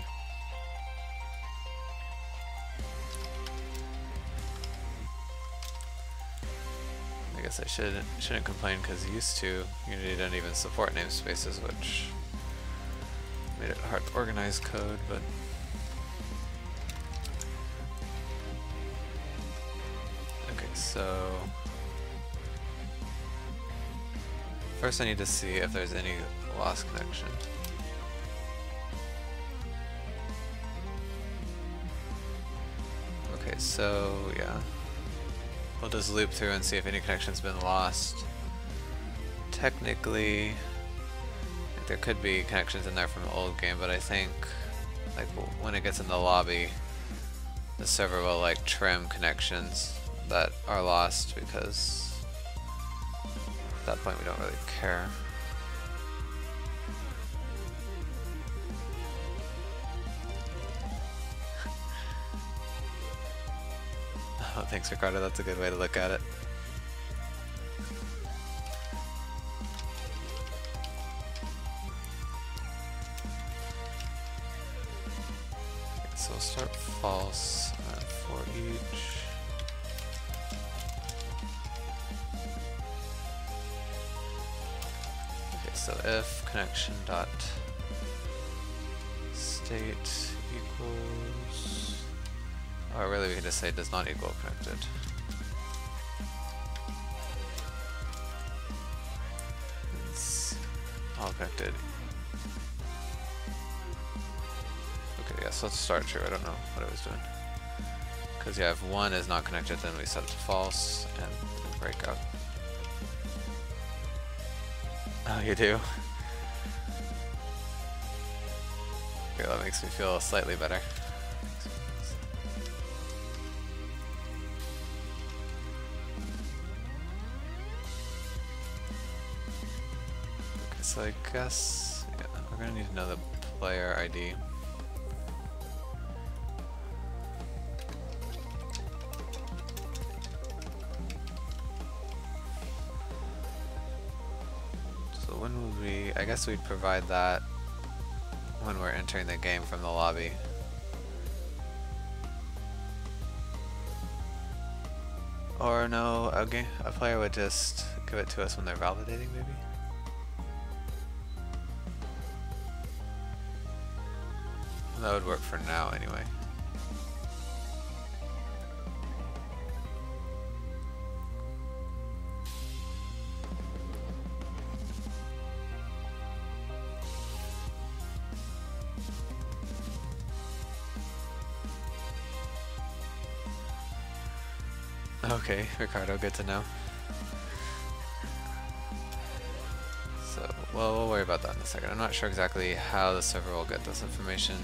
I guess I shouldn't complain because used to Unity didn't even support namespaces, which made it hard to organize code, but okay, so first I need to see if there's any lost connection. Okay, so yeah. We'll just loop through and see if any connection's been lost. Technically, there could be connections in there from the old game, but I think like when it gets in the lobby, the server will like trim connections that are lost because at that point we don't really care. Oh, thanks, Ricardo. That's a good way to look at it. Okay, so we'll start false for each. so if connection dot state equals, or really we can just say does not equal connected. It's all connected. Okay, yeah, so let's start here. I don't know what I was doing. Because yeah, if one is not connected, then we set it to false and break out. Oh, you do? Okay, that makes me feel slightly better. Okay, so I guess yeah, we're gonna need to know the player ID. I guess we'd provide that when we're entering the game from the lobby. Or no, a player would just give it to us when they're validating, maybe? That would work for now, anyway. Okay, Ricardo, good to know. So, well, we'll worry about that in a second. I'm not sure exactly how the server will get this information.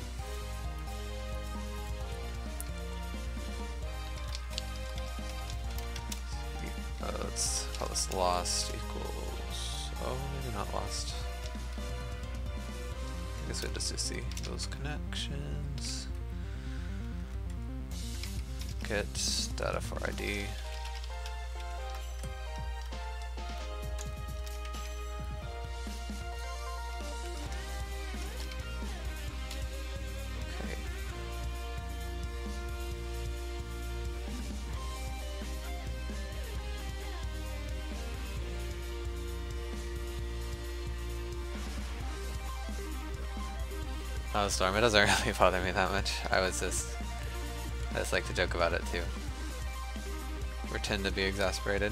Let's call this lost equals, oh, maybe not lost. I guess we just do C. Those connections. Get data for ID. Okay. Oh, Storm, it doesn't really bother me that much. I just like to joke about it too. Pretend to be exasperated.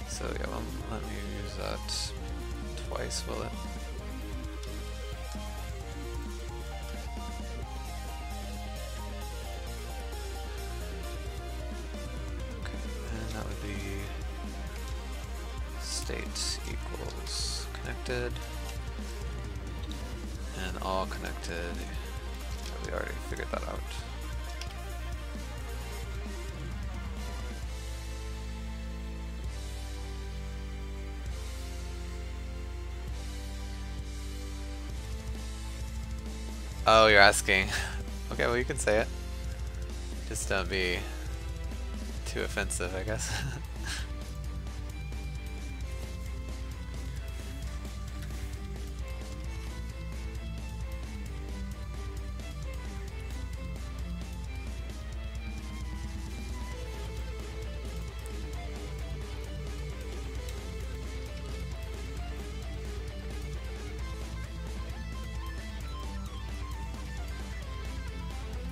So yeah, well, let me use that twice, will it? Okay, and that would be state equals connected. And all connected. We already figured that out. Oh, you're asking. Okay, well you can say it. Just don't be too offensive, I guess.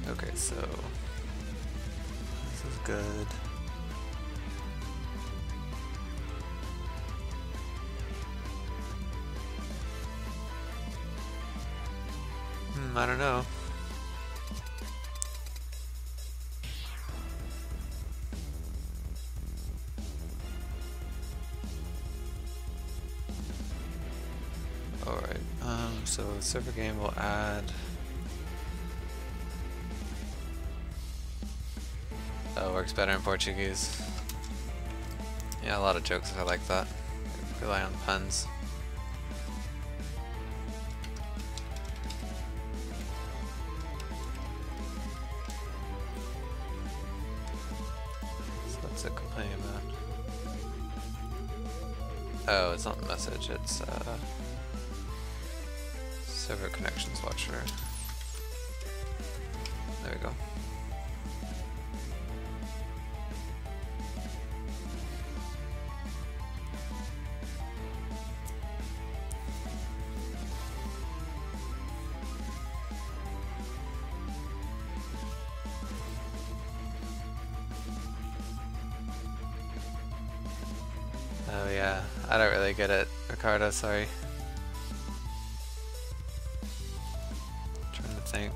Okay, so this is good. I don't know. Alright, so server game will add. Oh, works better in Portuguese. Yeah, a lot of jokes I like that. Rely on puns. So what's it complaining about? Oh, it's not the message, it's server connections watcher. There we go. yeah, I don't really get it, Ricardo, sorry. Trying to think.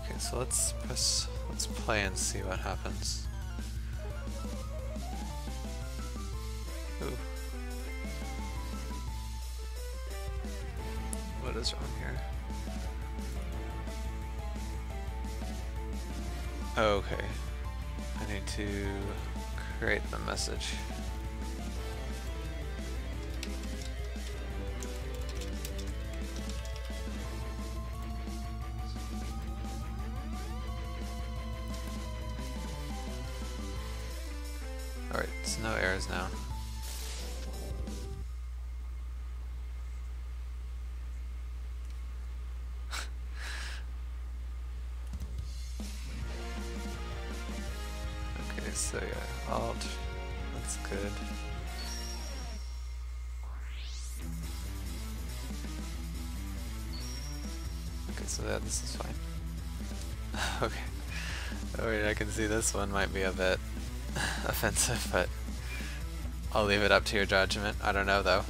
Okay, so let's play and see what happens. Ooh. What is wrong here? Okay. I need to create the message. Alright, so no errors now. Okay, so yeah, alt, that's good. Okay, so yeah, this is fine. Okay. Oh wait, I can see this one might be a bit offensive, but I'll leave it up to your judgment. I don't know though.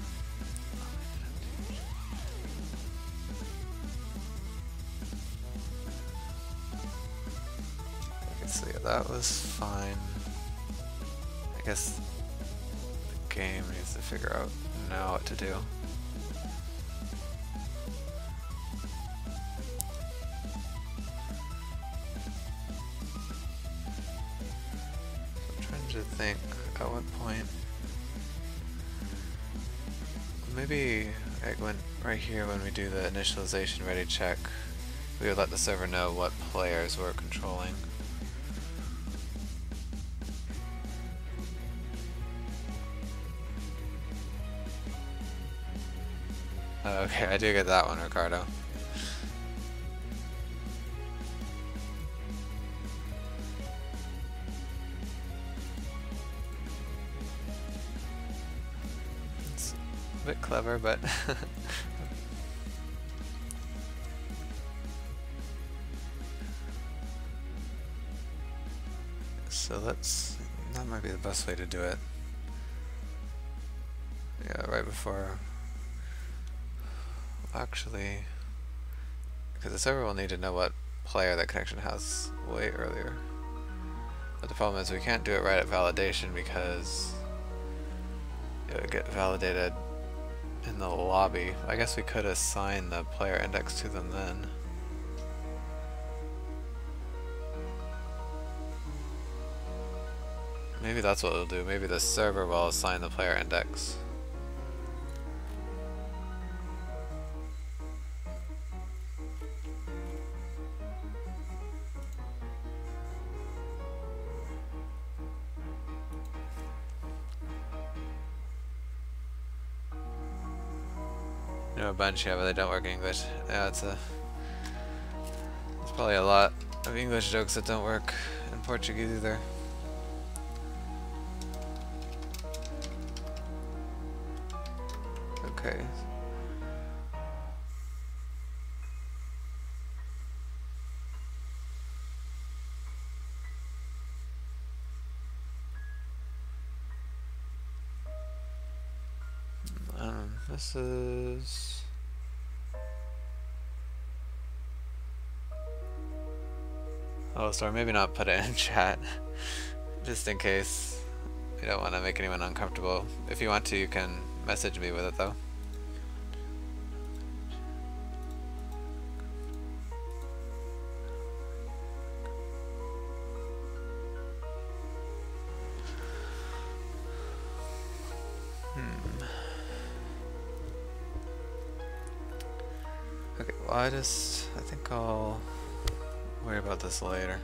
Okay, so yeah, that was fine. I guess the game needs to figure out now what to do. To think at what point maybe like when right here when we do the initialization ready check we would let the server know what players we're controlling. Okay, I do get that one, Ricardo. A bit clever, but so that might be the best way to do it. Yeah, right before, actually, because the server will need to know what player that connection has way earlier. But the problem is we can't do it right at validation because it would get validated in the lobby. I guess we could assign the player index to them then. Maybe that's what it'll do. Maybe the server will assign the player index. You know a bunch, yeah, but they don't work in English. Yeah, there's probably a lot of English jokes that don't work in Portuguese either. Okay. This is... Oh, sorry, maybe not put it in chat, just in case. We don't want to make anyone uncomfortable. If you want to, you can message me with it though. Okay, well I think I'll worry about this later.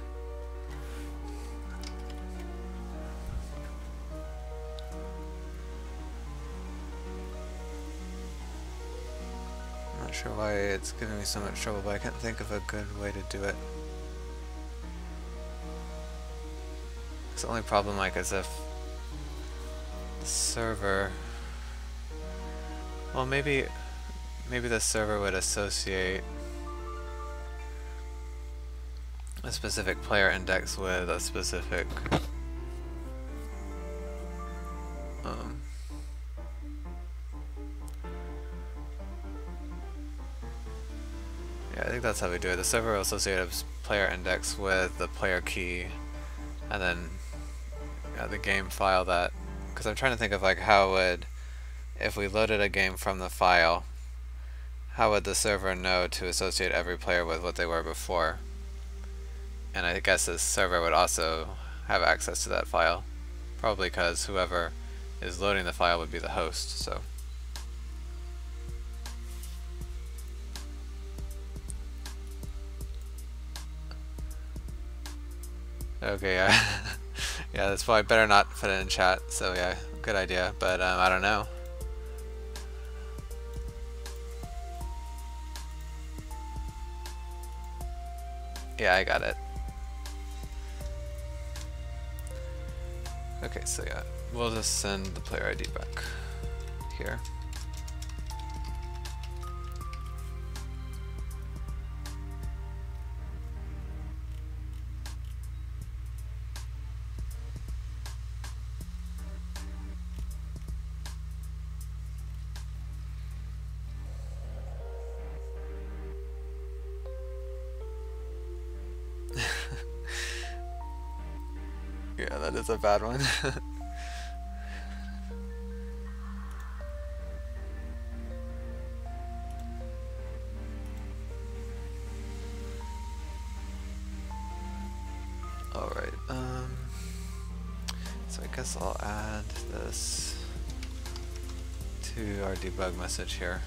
I'm not sure why it's giving me so much trouble, but I can't think of a good way to do it. The only problem, like, is if the server Well, maybe the server would associate a specific player index with a specific yeah, I think that's how we do it. The server will associate a player index with the player key, and then the game file that, because I'm trying to think of like how would, if we loaded a game from the file, how would the server know to associate every player with what they were before? And I guess the server would also have access to that file, probably because whoever is loading the file would be the host. So okay, yeah. Yeah, that's probably better not put it in chat, so yeah, good idea, but I don't know. Yeah, I got it. Okay, so yeah, we'll just send the player ID back here. Yeah, that is a bad one. Alright, so I guess I'll add this to our debug message here.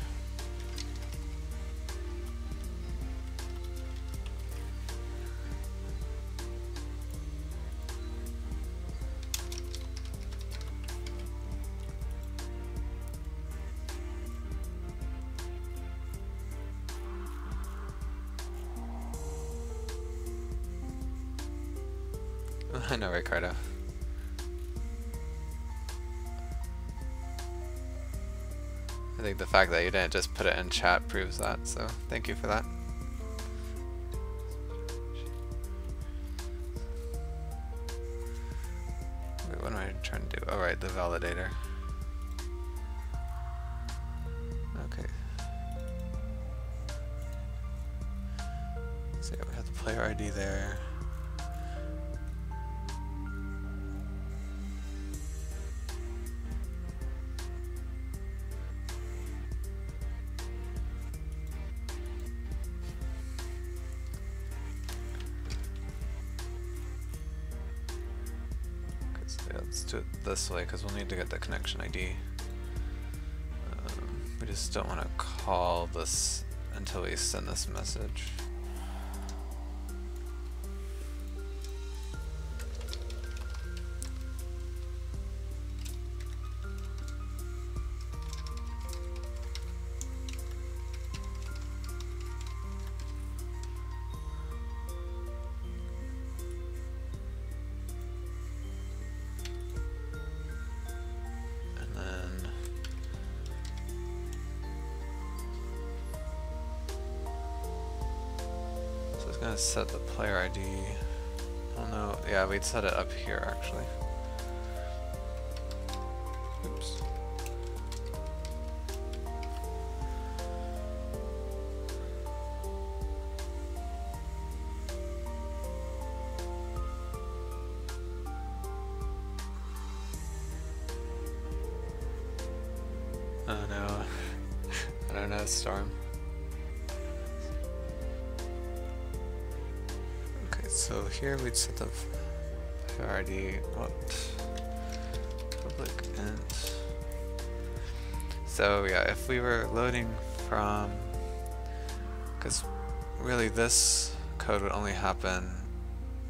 I know, Ricardo. I think the fact that you didn't just put it in chat proves that, so thank you for that. Wait, what am I trying to do? Oh right, the validator. Okay. So yeah, we have the player ID there. Yeah, let's do it this way because we'll need to get the connection ID. We just don't want to call this until we send this message. Gonna set the player ID. Oh no, yeah, we'd set it up here actually. Oops. Oh no. I don't know, Storm. So here we'd set the player ID, public int. So yeah, if we were loading from, because really this code would only happen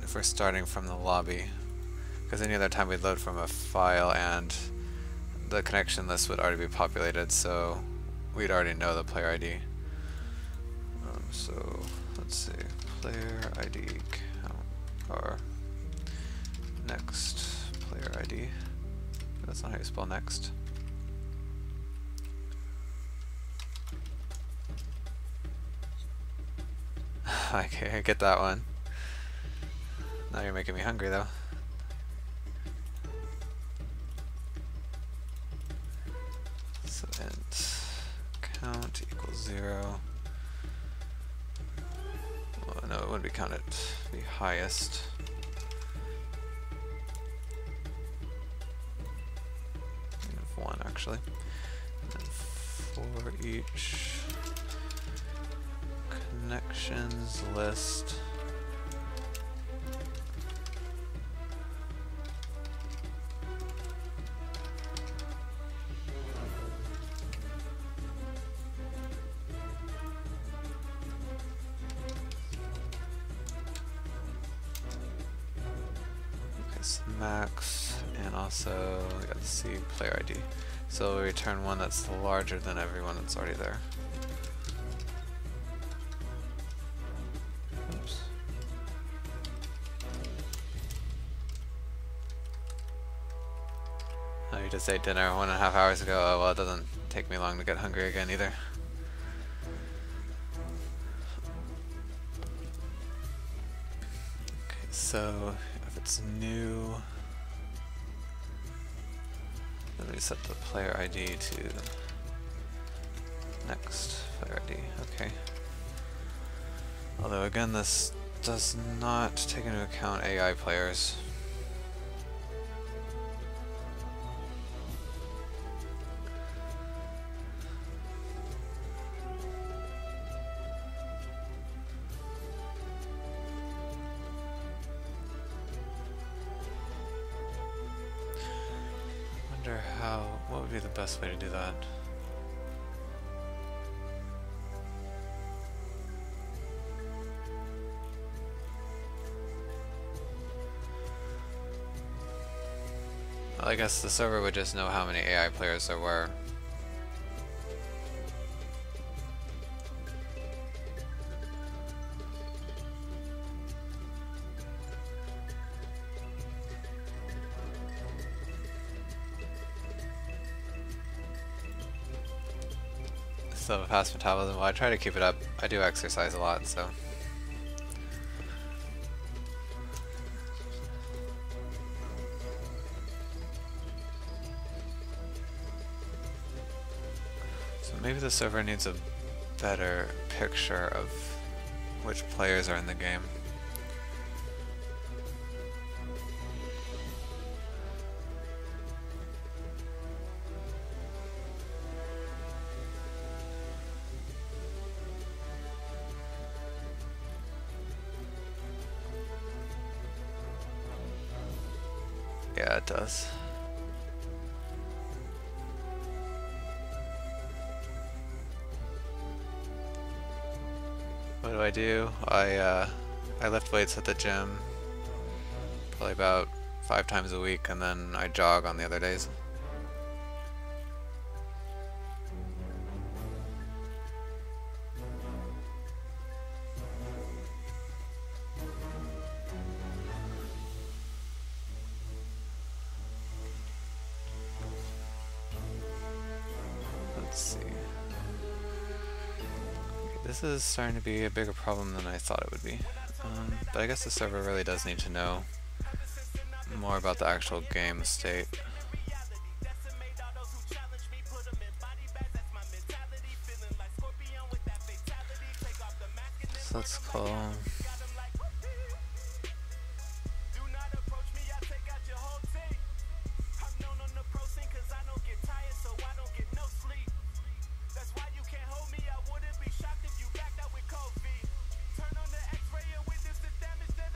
if we're starting from the lobby, because any other time we'd load from a file and the connection list would already be populated, so we'd already know the player ID. So let's see, player ID count, or next player ID. That's not how you spell next. Okay, I get that one. Now you're making me hungry though. So int count equals 0. Oh no, it wouldn't be counted. It'd be highest. Of 1 actually. And then for each connections list. Max, and also we got to see player ID. So we return one that's larger than everyone that's already there. Oops. Oh, you just ate dinner 1.5 hours ago. Oh, well, it doesn't take me long to get hungry again either. Okay, so if it's new, then we set the player ID to next player ID. Okay. Although again, this does not take into account AI players. What would be the best way to do that? Well, I guess the server would just know how many AI players there were. So fast metabolism, well, I try to keep it up. I do exercise a lot, so. So maybe the server needs a better picture of which players are in the game. Yeah, it does. What do? I lift weights at the gym probably about 5 times a week, and then I jog on the other days. Let's see. This is starting to be a bigger problem than I thought it would be. But I guess the server really does need to know more about the actual game state. So let's call...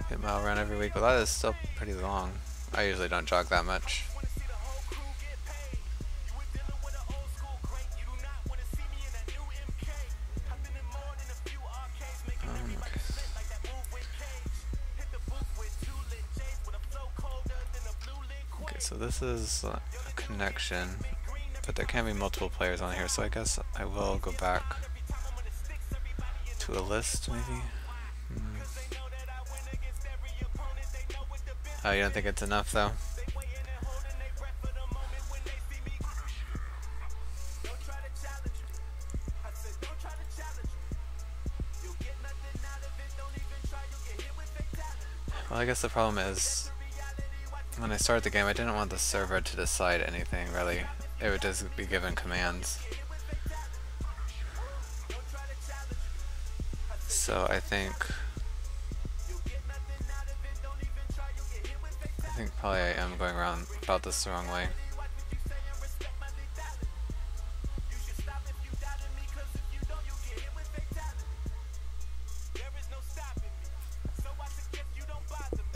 hit mile run every week, but that is still pretty long. I usually don't jog that much. Okay. Okay, so this is a connection, but there can be multiple players on here, so I guess I will go back to a list, maybe? Oh, you don't think it's enough, though? Well, I guess the problem is, when I started the game, I didn't want the server to decide anything, really. It would just be given commands. So I think probably I am going around about this the wrong way.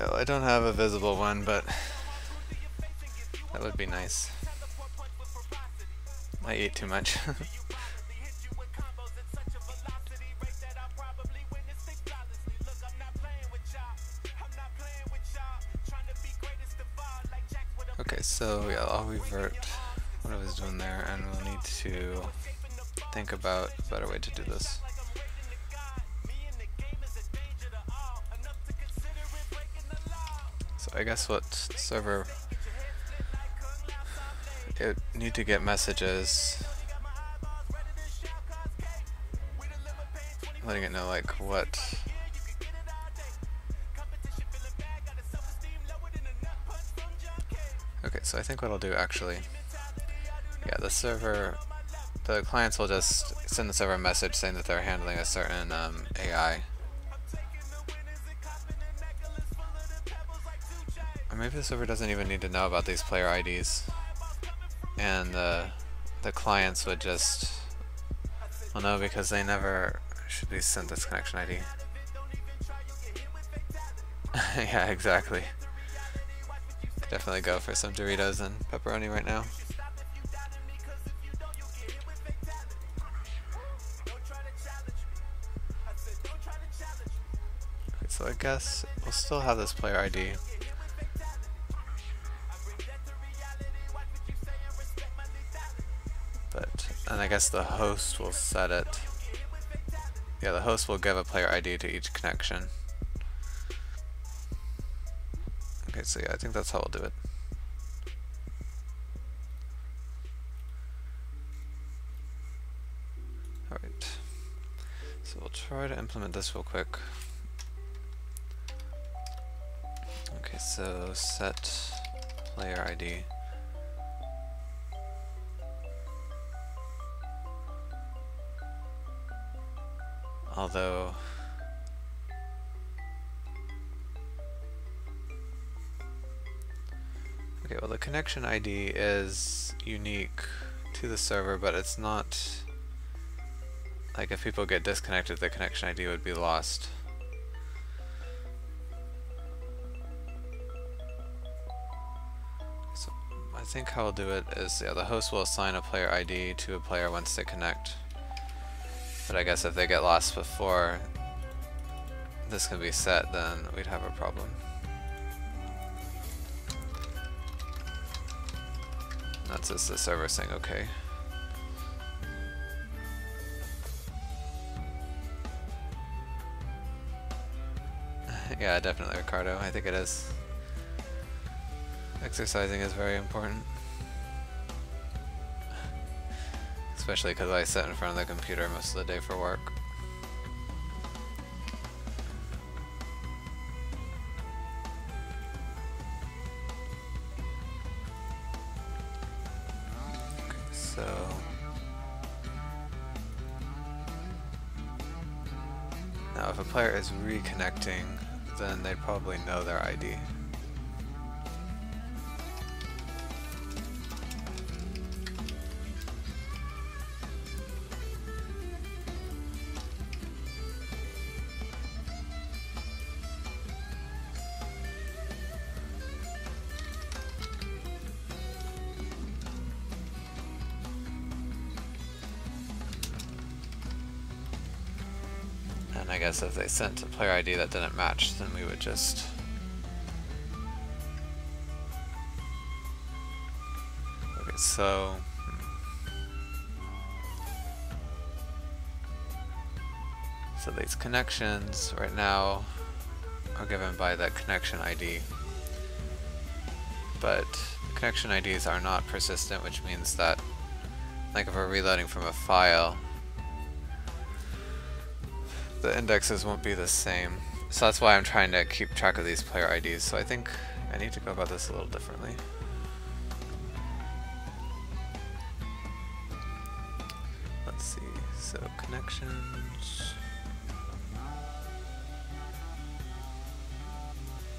Oh, I don't have a visible one, but that would be nice. I eat too much. Okay, so yeah, I'll revert what I was doing there, and we'll need to think about a better way to do this. So I guess what server, it need to get messages letting it know like what okay, so I think what I'll do actually, yeah, the server, the clients will just send the server a message saying that they're handling a certain AI. Or maybe the server doesn't even need to know about these player IDs, and the clients would just, well, no, because they never should be sent this connection ID. Yeah, exactly. Could definitely go for some Doritos and pepperoni right now. Okay, so I guess we'll still have this player ID. And I guess the host will set it. Yeah, the host will give a player ID to each connection. Okay, so yeah, I think that's how we'll do it. Alright. So we'll try to implement this real quick. Okay, so set player ID. Although okay, well, the connection ID is unique to the server, but it's not like if people get disconnected, the connection ID would be lost. So I think how we'll do it is, yeah, the host will assign a player ID to a player once they connect. But I guess if they get lost before this can be set, then we'd have a problem. That's just the server saying okay. Yeah, definitely, Ricardo. I think it is. Exercising is very important. Especially because I sit in front of the computer most of the day for work. Okay, so now if a player is reconnecting, then they probably know their ID. I guess if they sent a player ID that didn't match, then we would just okay, so these connections right now are given by the connection ID, but the connection IDs are not persistent, which means that like if we're reloading from a file, the indexes won't be the same. So that's why I'm trying to keep track of these player IDs. So I think I need to go about this a little differently. Let's see. So connections.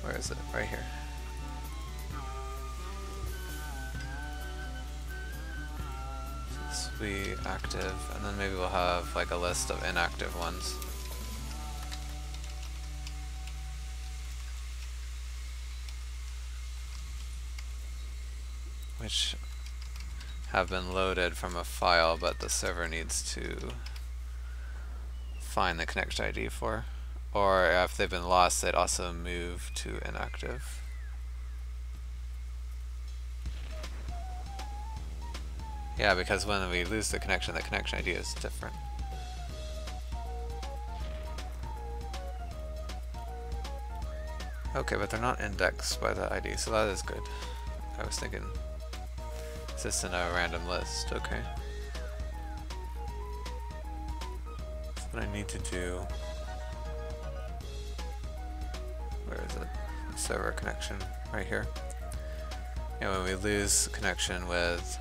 Where is it? Right here. So this will be active, and then maybe we'll have like a list of inactive ones. Which have been loaded from a file, but the server needs to find the connection ID for. Or if they've been lost, they'd also move to inactive. Yeah, because when we lose the connection ID is different. Okay, but they're not indexed by the ID, so that is good. I was thinking, is this in a random list? Okay. So what I need to do, where is it? Server connection, right here. And when we lose connection with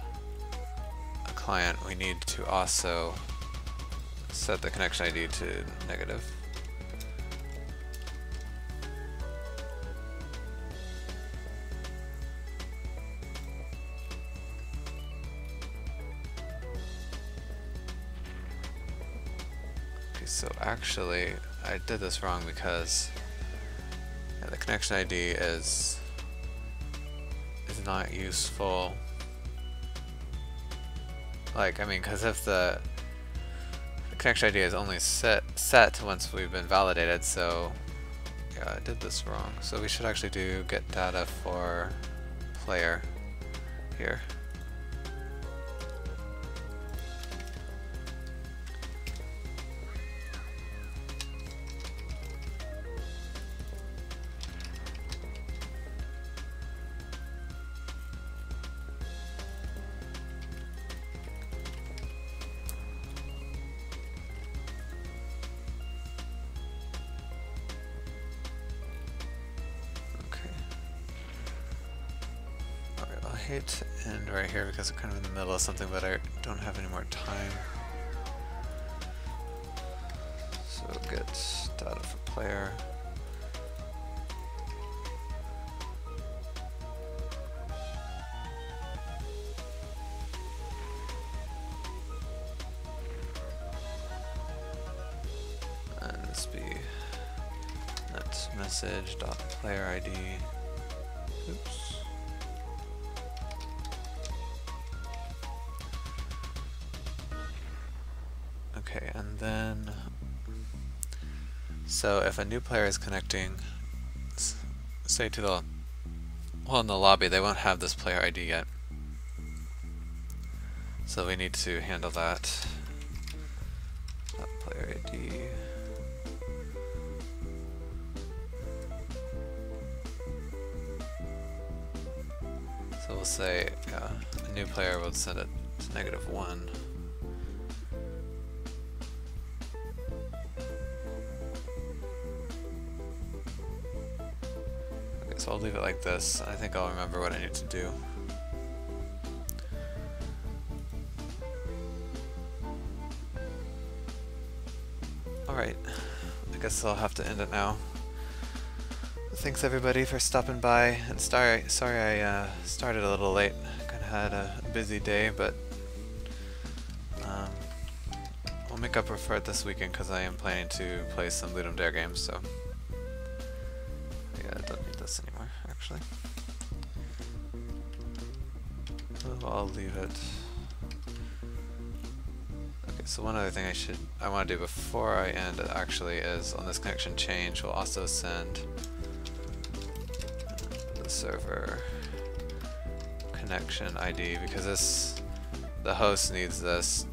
a client, we need to also set the connection ID to negative. So actually, I did this wrong because the connection ID is not useful. Like, I mean, because if the connection ID is only set once we've been validated, so yeah, I did this wrong. So we should actually do get data for player here. I hate to end right here because we're kind of in the middle of something, but I don't have any more time. So get data for player. And this be net message dot player ID. Oops. Okay, and then, so if a new player is connecting, say to the, well, in the lobby, they won't have this player ID yet. So we need to handle that. Player ID. So we'll say, a new player will send it to -1. So I'll leave it like this. I think I'll remember what I need to do. Alright, I guess I'll have to end it now. Thanks everybody for stopping by, and sorry I started a little late. Kinda had a busy day, but I'll make up for it this weekend because I am planning to play some Ludum Dare games, so yeah, I don't need this anymore, actually. So I'll leave it. Okay, so one other thing I want to do before I end it actually is on this connection change, we'll also send the server connection ID, because the host needs this.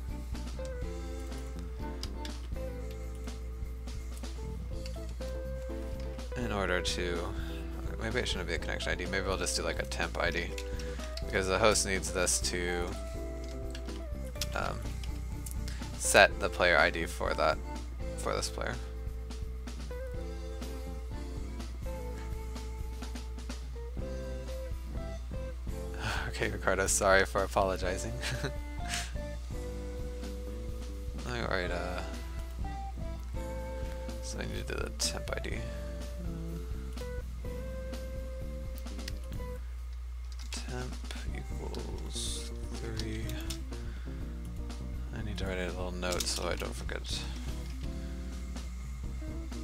In order to, maybe it shouldn't be a connection ID, maybe I'll just do like a temp ID, because the host needs this to set the player ID for this player. Okay, Ricardo, sorry for apologizing. Alright, so I need to do the temp ID. Temp equals 3. I need to write a little note so I don't forget.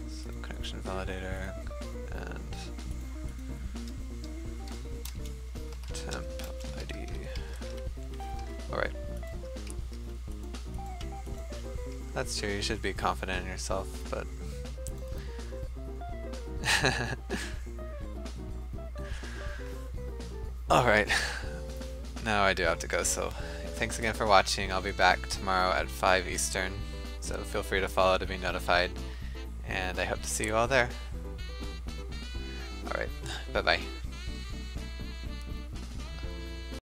So connection validator and temp ID. Alright. That's true, you should be confident in yourself, but alright, now I do have to go, so thanks again for watching. I'll be back tomorrow at 5 Eastern, so feel free to follow to be notified, and I hope to see you all there. Alright, bye bye.